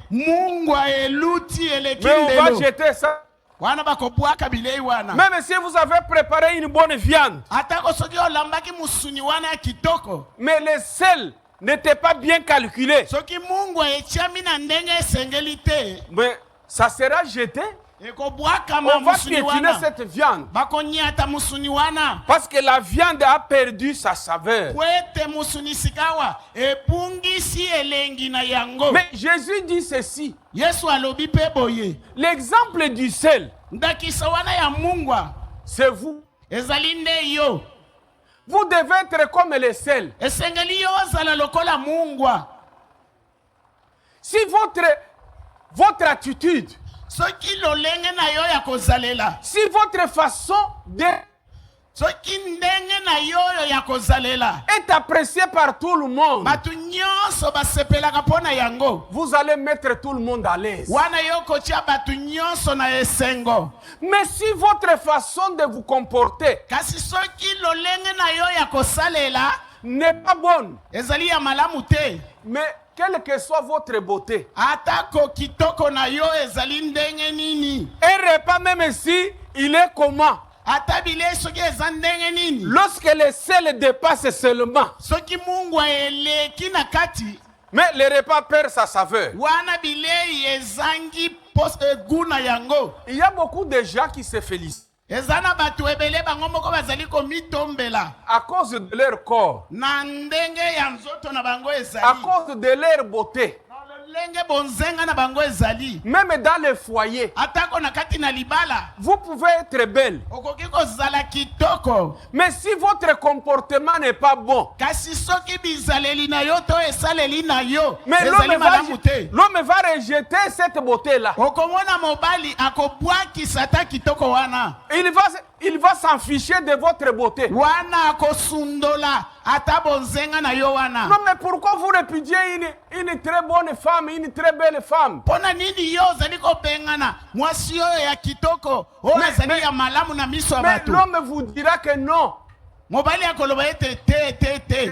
Mais on va jeter ça. Même si vous avez préparé une bonne viande, mais le sel n'était pas bien calculé, mais ça sera jeté. On va piétiner cette viande parce que la viande a perdu sa saveur. Mais Jésus dit ceci. L'exemple du sel, c'est vous. Vous devez être comme le sel. Si votre attitude, si votre façon d'être est appréciée par tout le monde, vous allez mettre tout le monde à l'aise. Mais si votre façon de vous comporter n'est pas bonne, mais quelle que soit votre beauté, un repas même si il est comment, lorsque le sel dépasse seulement, mais le repas perd sa saveur. Il y a beaucoup de gens qui se félicitent à cause de leur corps, à cause de leur beauté. Même dans le foyer, vous pouvez être belle, mais si votre comportement n'est pas bon, mais l'homme va rejeter cette beauté-là. Il va s'en ficher de votre beauté. Non, mais pourquoi vous répudiez une très bonne femme, une très belle femme? Mais l'homme vous dira que non.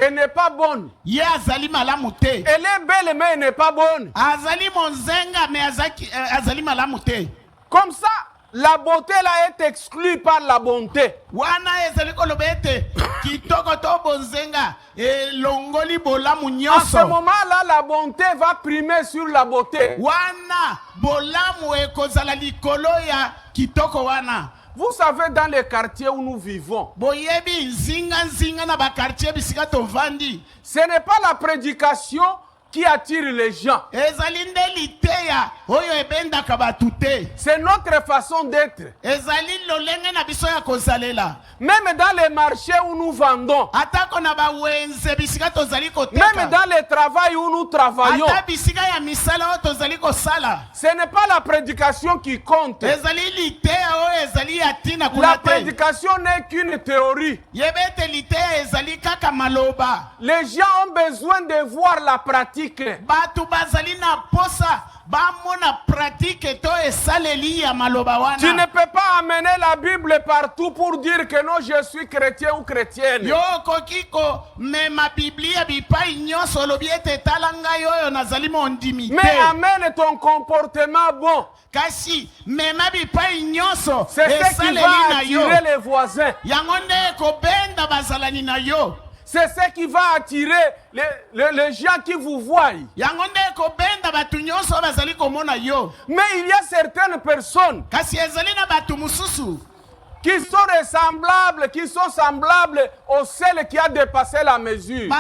Elle n'est pas bonne. Elle est belle, mais elle n'est pas bonne. Comme ça, la beauté là est exclue par la bonté. À ce moment-là, la bonté va primer sur la beauté. Vous savez, dans les quartiers où nous vivons, ce n'est pas la prédication qui attire les gens. C'est notre façon d'être. Même dans les marchés où nous vendons, même dans le travail où nous travaillons, ce n'est pas la prédication qui compte. La prédication n'est qu'une théorie. Les gens ont besoin de voir la pratique. Tu ne peux pas amener la Bible partout pour dire que non, je suis chrétien ou chrétienne. Mais amène ton comportement bon. C'est ce qui va attirer les voisins. C'est ce qui va attirer les gens qui vous voient. Mais il y a certaines personnes qui sont semblables au sel qui a dépassé la mesure.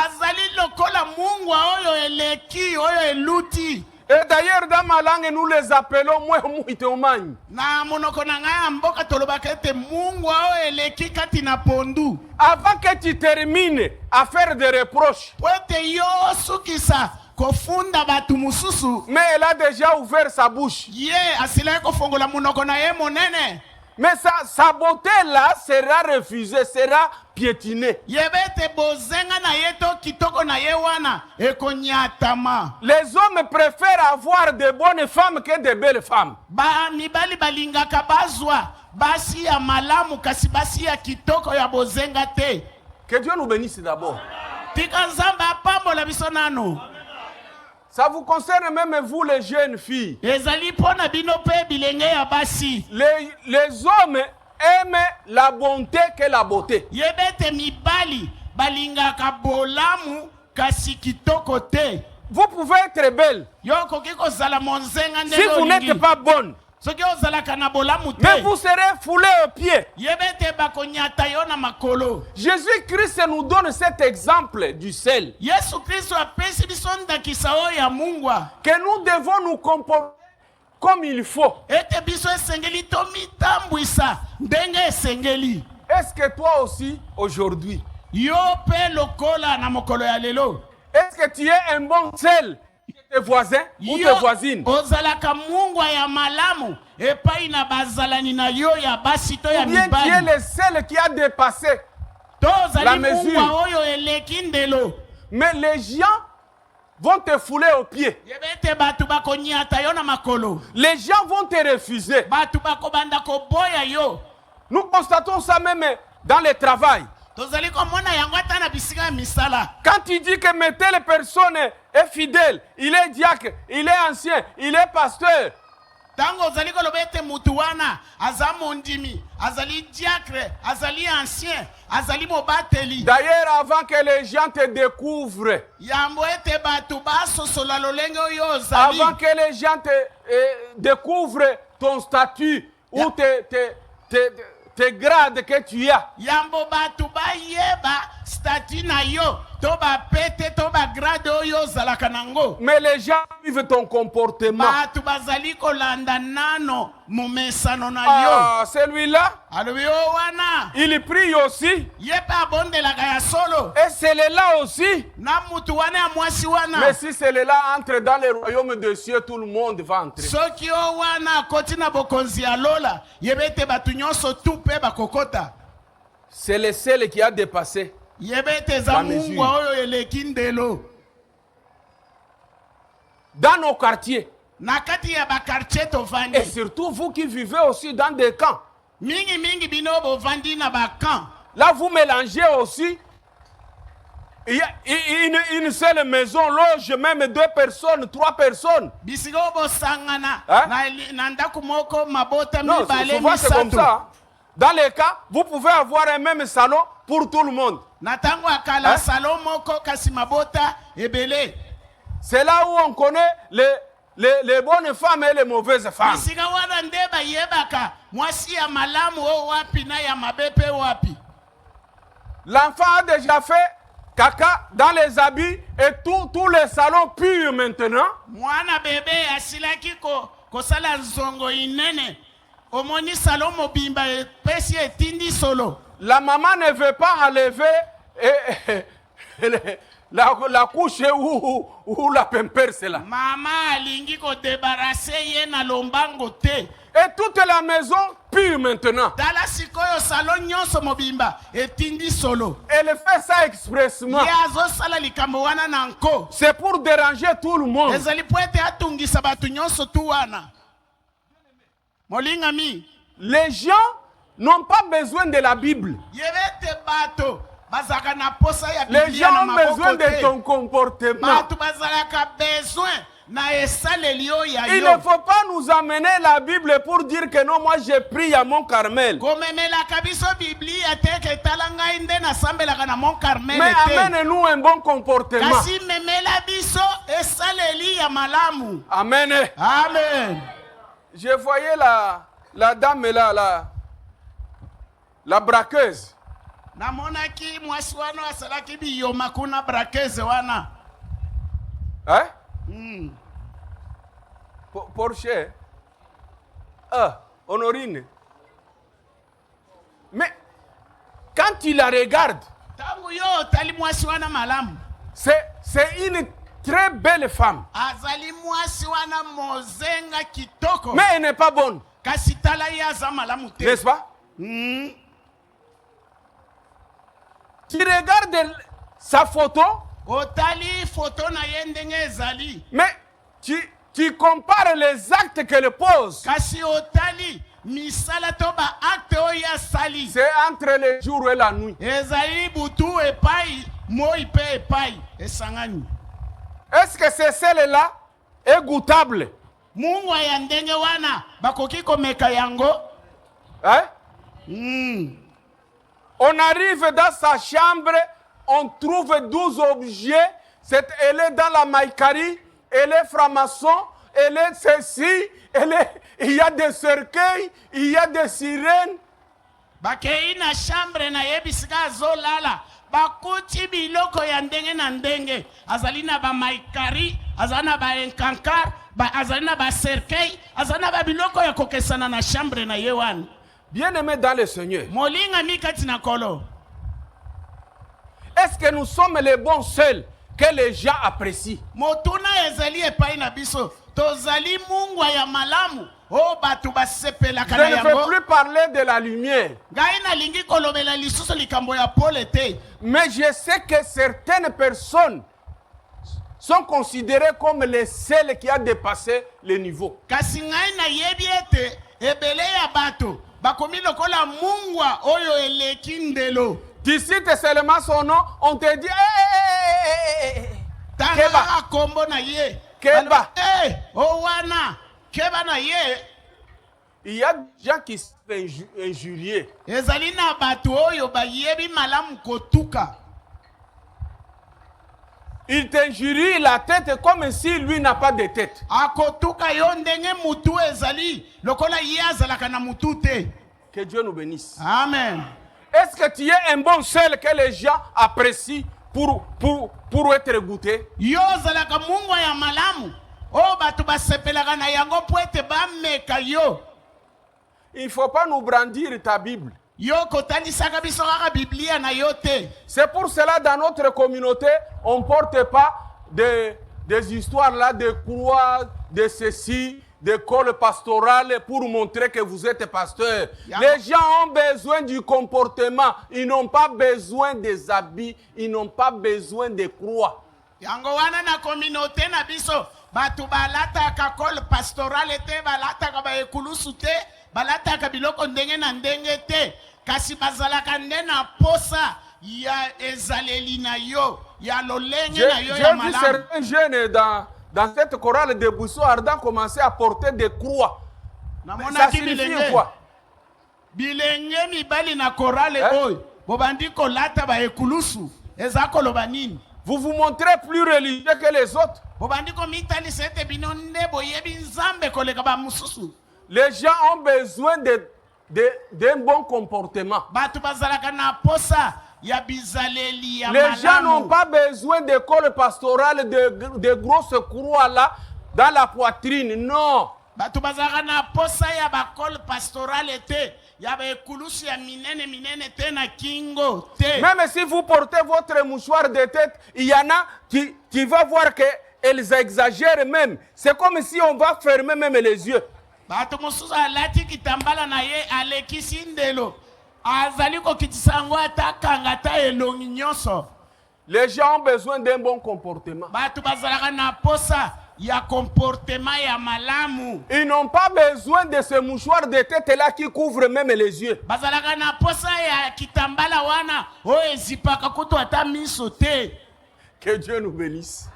Et d'ailleurs, dans ma langue, nous les appelons Mouhitoumani. Avant que tu termines à faire des reproches, mais elle a déjà ouvert sa bouche. Mais sa beauté là sera refusée, sera piétinée. Les hommes préfèrent avoir de bonnes femmes que de belles femmes. Que Dieu nous bénisse d'abord. Ça vous concerne même vous les jeunes filles. Les hommes aiment la bonté que la beauté. Vous pouvez être belle. Si vous n'êtes pas bonne, mais vous serez foulé aux pieds. Jésus-Christ nous donne cet exemple du sel. Que nous devons nous comporter comme il faut. Est-ce que toi aussi, aujourd'hui, est-ce que tu es un bon sel? Tes voisins ou tes voisines. Ou bien tu es le seul qui a dépassé la mesure. Mais les gens vont te fouler aux pieds. Les gens vont te refuser. Nous constatons ça même dans le travail. Quand tu dis que telle personne est fidèle, il est diacre, il est ancien, il est pasteur. D'ailleurs, avant que les gens te découvrent, avant que les gens te découvrent ton statut ou tes grades que tu as, mais les gens vivent ton comportement. Ah, celui-là, il prie aussi. Et celui-là aussi. Mais si celui-là entre dans le royaume des cieux, tout le monde va entrer. C'est le seul qui a dépassé la mesure. Dans nos quartiers, et surtout vous qui vivez aussi dans des camps, là vous mélangez aussi. Il y a une seule maison loge même 2 personnes, 3 personnes. Non, souvent c'est comme ça. Dans les cas, vous pouvez avoir un même salon pour tout le monde. C'est là où on connaît les bonnes femmes et les mauvaises femmes. L'enfant a déjà fait caca dans les habits et tous les salons puent maintenant. La maman ne veut pas enlever la couche ou la pampers là. Et toute la maison pue maintenant. Elle fait ça expressement. C'est pour déranger tout le monde. Les gens n'ont pas besoin de la Bible. Les gens ont besoin de ton comportement. Il ne faut pas nous amener la Bible pour dire que non, moi j'ai pris à Mont Carmel. Mais amène-nous un bon comportement. Amen. Amen. Je voyais la dame là, la braqueuse. Hein? Porsche. Honorine. Mais quand tu la regardes, c'est une très belle femme. Mais elle n'est pas bonne. N'est-ce pas? Tu regardes sa photo. Mais tu compares les actes qu'elle pose. C'est entre le jour et la nuit. Est-ce que c'est celle-là est goûtable? Hein? On arrive dans sa chambre, on trouve 12 objets. Elle est dans la maïkari, elle est franc-maçon, elle est ceci, il y a des cercueils, il y a des sirènes. Bakeina chambre na yebisika zolala. Bakuti biloko ya ndenge na ndenge. Azalina ba maikari, azana ba enkankar, azalina ba cercueil, azana ba biloko ya kokesana na chambre na yewan. Bien-aimé dans le Seigneur. Molinga mikati na kolo. Est-ce que nous sommes les bons seuls que les gens apprécient? Motuna ezali epai na biso. Tozali mungwa ya malamu. Oh, batu basepela kana yango. Je ne veux plus parler de la lumière. Gaina lingi kolobela lisusu likambo ya Paul te. Mais je sais que certaines personnes sont considérées comme les seules qui ont dépassé le niveau. Kasi ngai na yebi ete ebele ya bato bakomi lokola mungwa oyo eleki ndelo. Tu cites seulement son nom, on te dit Keba kombo na ye. Keba. Owana. Keba na ye. Il y a des gens qui se font injurier. Ezalina bato oyo ba yebi malamu kotuka. Il t'injurie la tête comme si lui n'a pas de tête. Akotuka yo ndenge mutu ezali lokola ye azalaka na mutu te. Que Dieu nous bénisse. Amen. Est-ce que tu es un bon sel que les gens apprécient pour être goûté? Yo zalaka mungwa ya malamu. Oh batu basepelaka na yango po ete bameka yo. Il ne faut pas nous brandir ta Bible. Yo kotanisaka biso kaka Biblia na yo te. C'est pour cela dans notre communauté, on ne porte pas des histoires là de croix, de ceci, de col pastoral pour montrer que vous êtes pasteur. Les gens ont besoin du comportement. Ils n'ont pas besoin des habits. Ils n'ont pas besoin des croix. Yango wana na communauté na biso. Batu balata ka col pastoral te, balata ka ba ekulusu te, balata ka biloko ndenge na ndenge te. Kasi bazalaka nde na posa ya ezaleli na yo, ya lolenge na yo ya malamu. J'ai vu certains jeunes dans cette chorale de Bousso Ardent commencer à porter des croix. Ça signifie quoi? Bilenge mibali na chorale oy, bobandi kolata ba ekulusu, eza koloba nini? Vous vous montrez plus religieux que les autres. Les gens ont besoin d'un bon comportement. Les gens n'ont pas besoin d'école pastorale, de grosses croix là, dans la poitrine. Non. Même si vous portez votre mouchoir de tête, il y en a qui va voir qu'elles exagèrent même. C'est comme si on va fermer même les yeux. Les gens ont besoin d'un bon comportement. Il y a comportement ya malamu. Ils n'ont pas besoin de ce mouchoir de tête là qui couvre même les yeux. Bazalaka na posa ya kitambala wana o ezipaka kutu ata miso te. Que Dieu nous bénisse.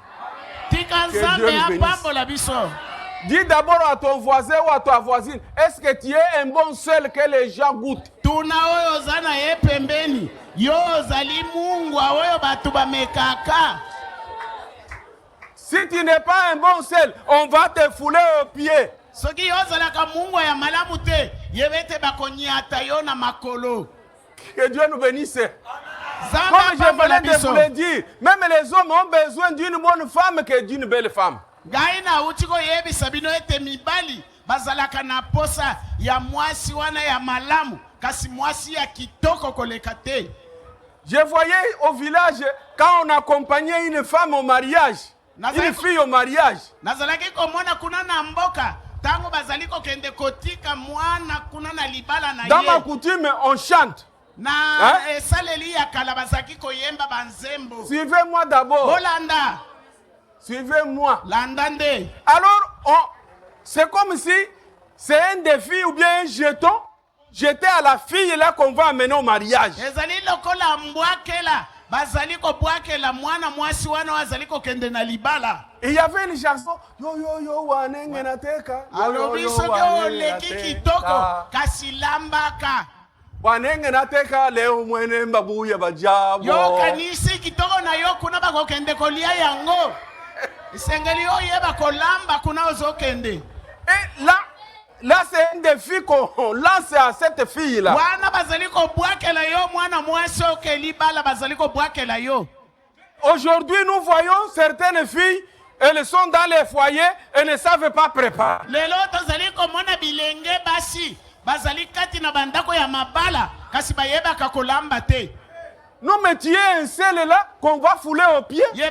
Dis d'abord à ton voisin ou à ta voisine, est-ce que tu es un bon sel que les gens goûtent? Si tu n'es pas un bon sel, on va te fouler aux pieds. Que Dieu nous bénisse. Comme je venais de vous le dire, même les hommes ont besoin d'une bonne femme que d'une belle femme. Je voyais au village, quand on accompagnait une femme au mariage, une fille au mariage. Dans ma coutume, on chante. Suivez-moi d'abord. Suivez-moi. Alors, c'est comme si c'est un défi ou bien un jeton jeté à la fille là qu'on va amener au mariage. Il y avait une chanson. Yo yo yo wanenge na teka. Wanenge na teka leo mwene mbabuya bajabo. Yo kanisi kitoko na yo kuna bakokende kolia yango. Isengeli yo yeba kolamba kuna ozokende. Et là c'est un défi qu'on lance à cette fille là. Aujourd'hui nous voyons certaines filles, elles sont dans les foyers et ne savent pas préparer. Non, mais tu es un seul là qu'on va fouler aux pieds. Mais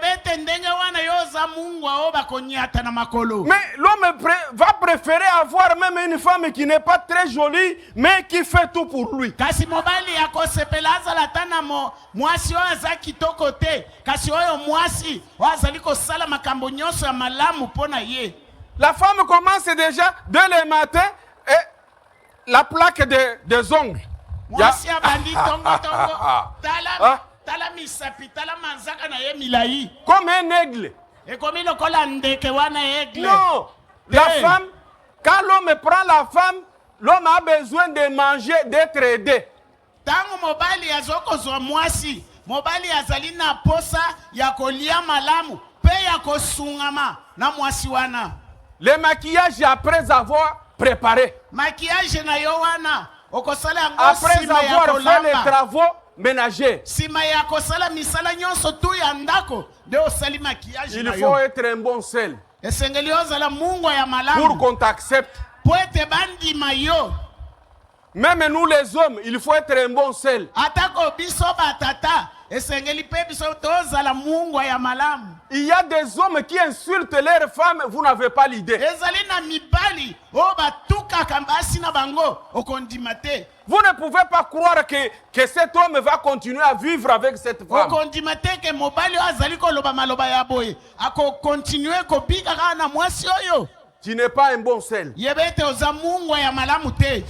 l'homme va préférer avoir même une femme qui n'est pas très jolie, mais qui fait tout pour lui. La femme commence déjà dès le matin et la plaque des ongles. Comme un aigle. Non, la femme, quand l'homme prend la femme, l'homme a besoin de manger, d'être aidé. Le maquillage après avoir préparé. Après avoir fait les travaux ménagers. Il faut être un bon sel pour qu'on t'accepte. Même nous les hommes, il faut être un bon sel. Il y a des hommes qui insultent leurs femmes, vous n'avez pas l'idée. Vous ne pouvez pas croire que cet homme va continuer à vivre avec cette femme. Tu n'es pas un bon sel.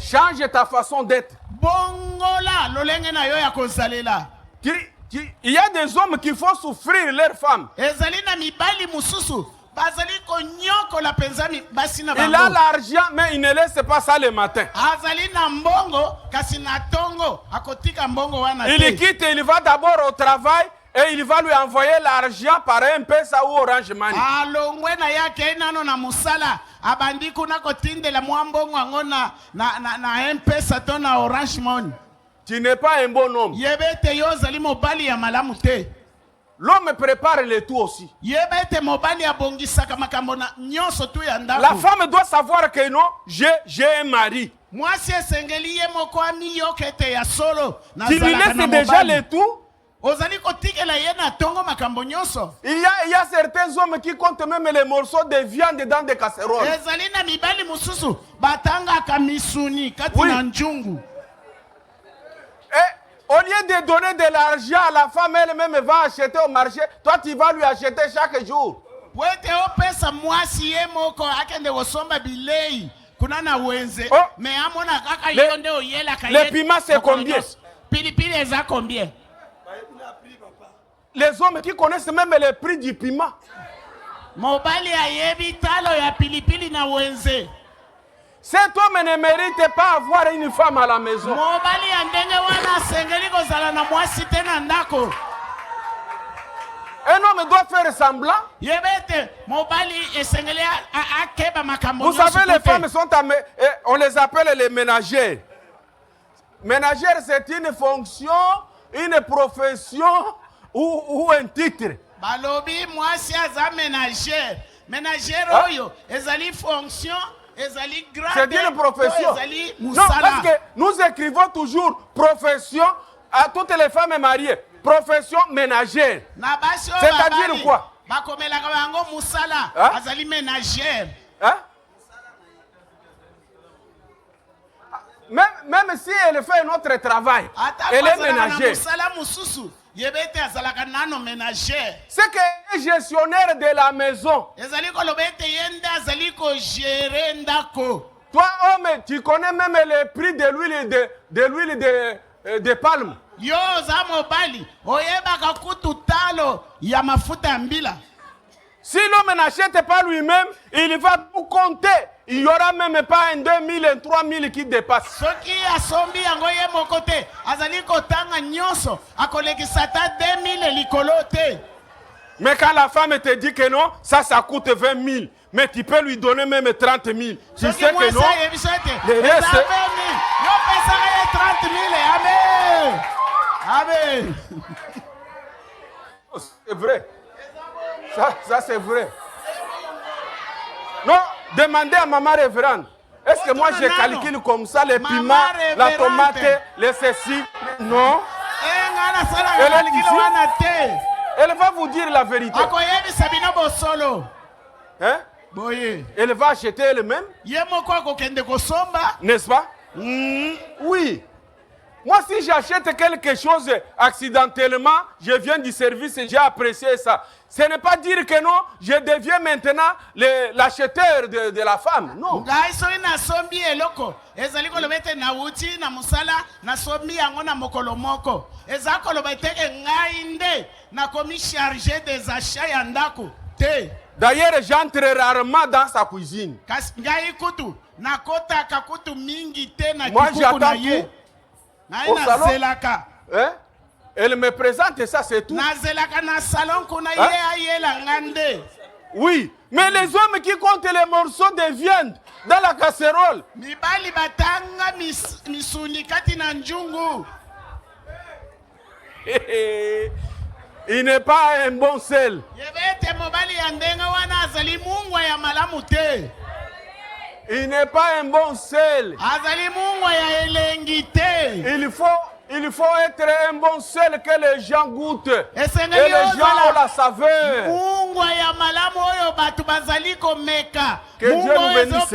Change ta façon d'être. Il y a des hommes qui font souffrir leurs femmes. Il a l'argent, mais il ne laisse pas ça le matin. Il quitte, il va d'abord au travail et il va lui envoyer l'argent par M-Pesa ou Orange Money. Tu n'es pas un bon homme. L'homme prépare le tout aussi. La femme doit savoir que non, j'ai un mari. Tu lui laisses déjà le tout. Il y a certains hommes qui comptent même les morceaux de viande dans des casseroles. Oui. Et au lieu de donner de l'argent à la femme, elle-même va acheter au marché. Toi, tu vas lui acheter chaque jour. Oh. Les piments, c'est combien? Les hommes qui connaissent même le prix du piment. Mobali ayebi talo ya pilipili na wenze. Cet homme ne mérite pas avoir une femme à la maison. Mobali andenge wana sengeli kozala na mwasi te na ndako. Un homme doit faire semblant. Vous savez, les femmes sont on les appelle les ménagères. Ménagère, c'est une fonction, une profession ou un titre. Balobi mwasi aza ménagère. Ménagère oyo, ezali fonction, ezali grade. C'est une profession. Non, parce que nous écrivons toujours profession à toutes les femmes mariées. Profession ménagère. C'est-à-dire quoi? Azali ménagère. Hein? Même si elle fait un autre travail, elle est ménagère. C'est qu'elle est gestionnaire de la maison. Toi, homme, tu connais même le prix de l'huile de palme. Yo za mobali oyebaka kutu talo ya mafuta mbila. Si l'homme n'achète pas lui-même, il va tout compter. Il n'y aura même pas un 2000, un 3000 qui dépasse. Soki asombi yango ye mokote azali kotanga nyonso akolekisa ta 2000 likolo te. Mais quand la femme te dit que non, ça coûte 20 000. Mais tu peux lui donner même 30 000. Tu sais que non. Le reste. Yo pesa 30 000. Amen. Amen. C'est vrai. Ça c'est vrai. Non, demandez à maman révérende. Est-ce que moi je calcule comme ça les piments, la tomate, les ceci? Non. Elle va vous dire la vérité. Hein? Elle va acheter elle-même. N'est-ce pas? Oui. Moi, si j'achète quelque chose accidentellement, je viens du service et j'ai apprécié ça. Ce n'est pas dire que non, je deviens maintenant l'acheteur de la femme. Non. D'ailleurs, j'entre rarement dans sa cuisine. Moi, j'attends tout. Au salon, hein? Elle me présente et ça c'est tout. Hein? Oui, mais les hommes qui comptent les morceaux de viande dans la casserole. Il n'est pas un bon sel. Il n'est pas un bon sel. Il faut être un bon sel que les gens goûtent. Et les gens ont la saveur. Que Dieu nous bénisse.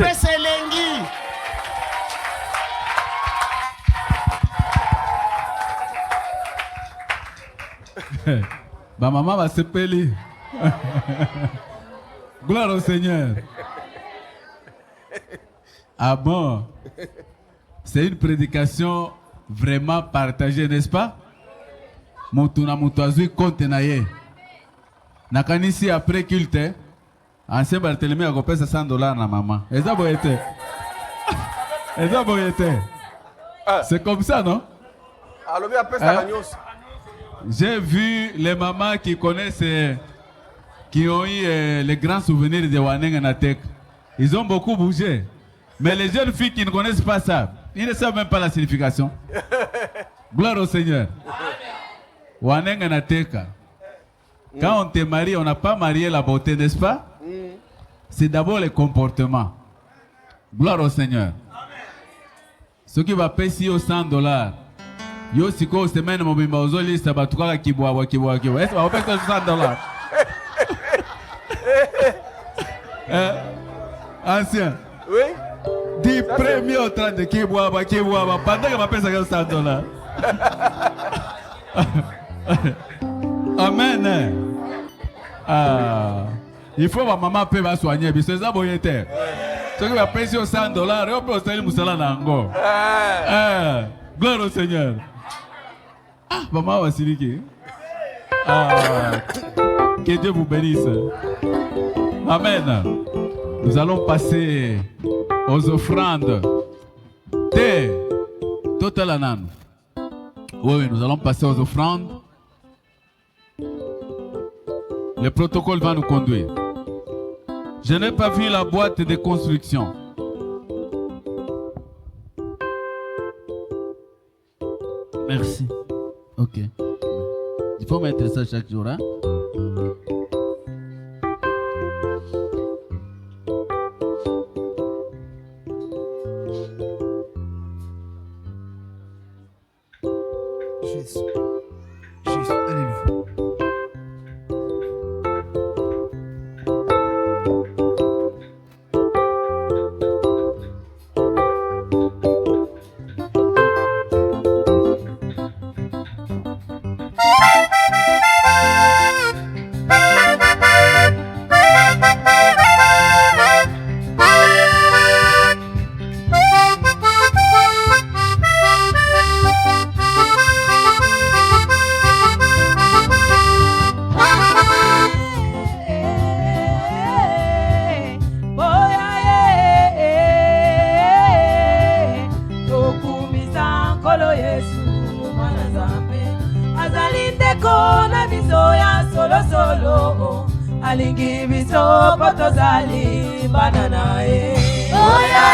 Ma maman va se peler. Gloire au Seigneur. Ah bon? C'est une prédication vraiment partagée, n'est-ce pas? Mutuna mutuazui konte na ye. Nakanisi après culte, ancien Barthélemy a coupé $100 na maman. C'est comme ça, non? J'ai vu les mamans qui connaissent, qui ont eu les grands souvenirs de Waneng Natek. Ils ont beaucoup bougé. Mais les jeunes filles qui ne connaissent pas ça, ils ne savent même pas la signification. Gloire au Seigneur. Waneng Nateka. Quand on te marie, on n'a pas marié la beauté, n'est-ce pas? C'est d'abord le comportement. Gloire au Seigneur. Ce qui va payer aux $100. Yo siko semaine mobimba ozoli sabatuka kibwa. Est-ce qu'on va payer $100? Ancien. Oui. 10 premiers au 30 de Kibwa, pendant que ma pèse $100. Amen. Il faut que ma maman peut soigner, mais c'est ça, bon, il était. Ce qui va payer $100, on peut aussi Moussala Nango. Gloire au Seigneur. Maman va s'y que Dieu vous bénisse. Amen. Nous allons passer aux offrandes. Oui, nous allons passer aux offrandes. Le protocole va nous conduire. Je n'ai pas vu la boîte de construction. Merci. Ok. Il faut mettre ça chaque jour, hein? Jésus, alléluia. Alingi biso potozali banana oya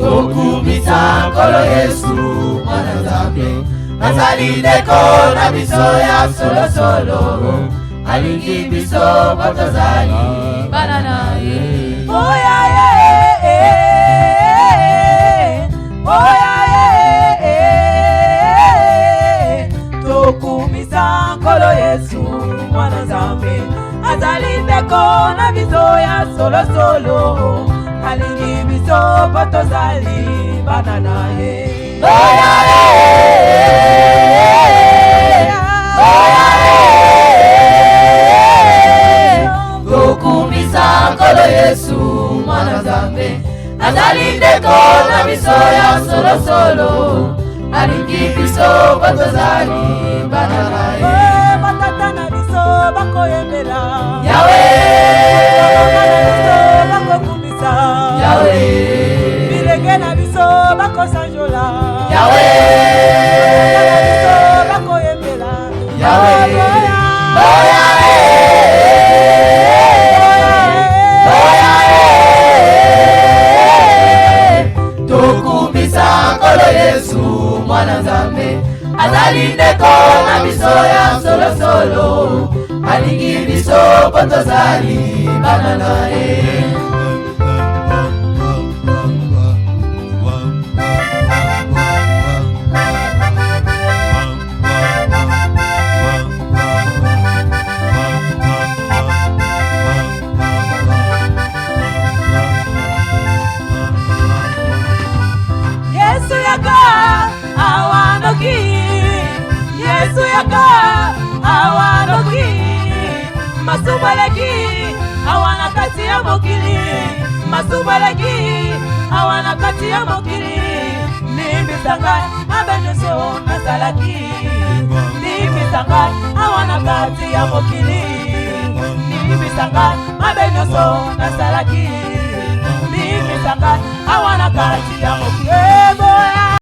tokumisa kolo Yesu mwana Nzambe azali ndeko na biso ya solo solo alingi biso potozali banana oya tokumisa kolo Yesu mwana Nzambe azali ndeko na biso ya solo solo alingi biso potozali banana tokumisa kolo Yesu mwana Nzambe azali ndeko na biso ya solo solo alingi biso potozali banana batata na biso bakoyembela Yawe bakokumisa Yawe bilenge na biso bakosanjola Yawe bakoyembela Yawe tokumisa kolo Yesu mwana Nzambe azali ndeko na biso ya solo solo alingi biso potozali banana Yesu yaka awanoki masubaleki awana kati ya mokili masubaleki awana kati ya mokili limbisanga abenyoso nasalaki limbisanga awana kati ya mokili limbisanga abenyoso nasalaki limbisanga awana kati ya mokili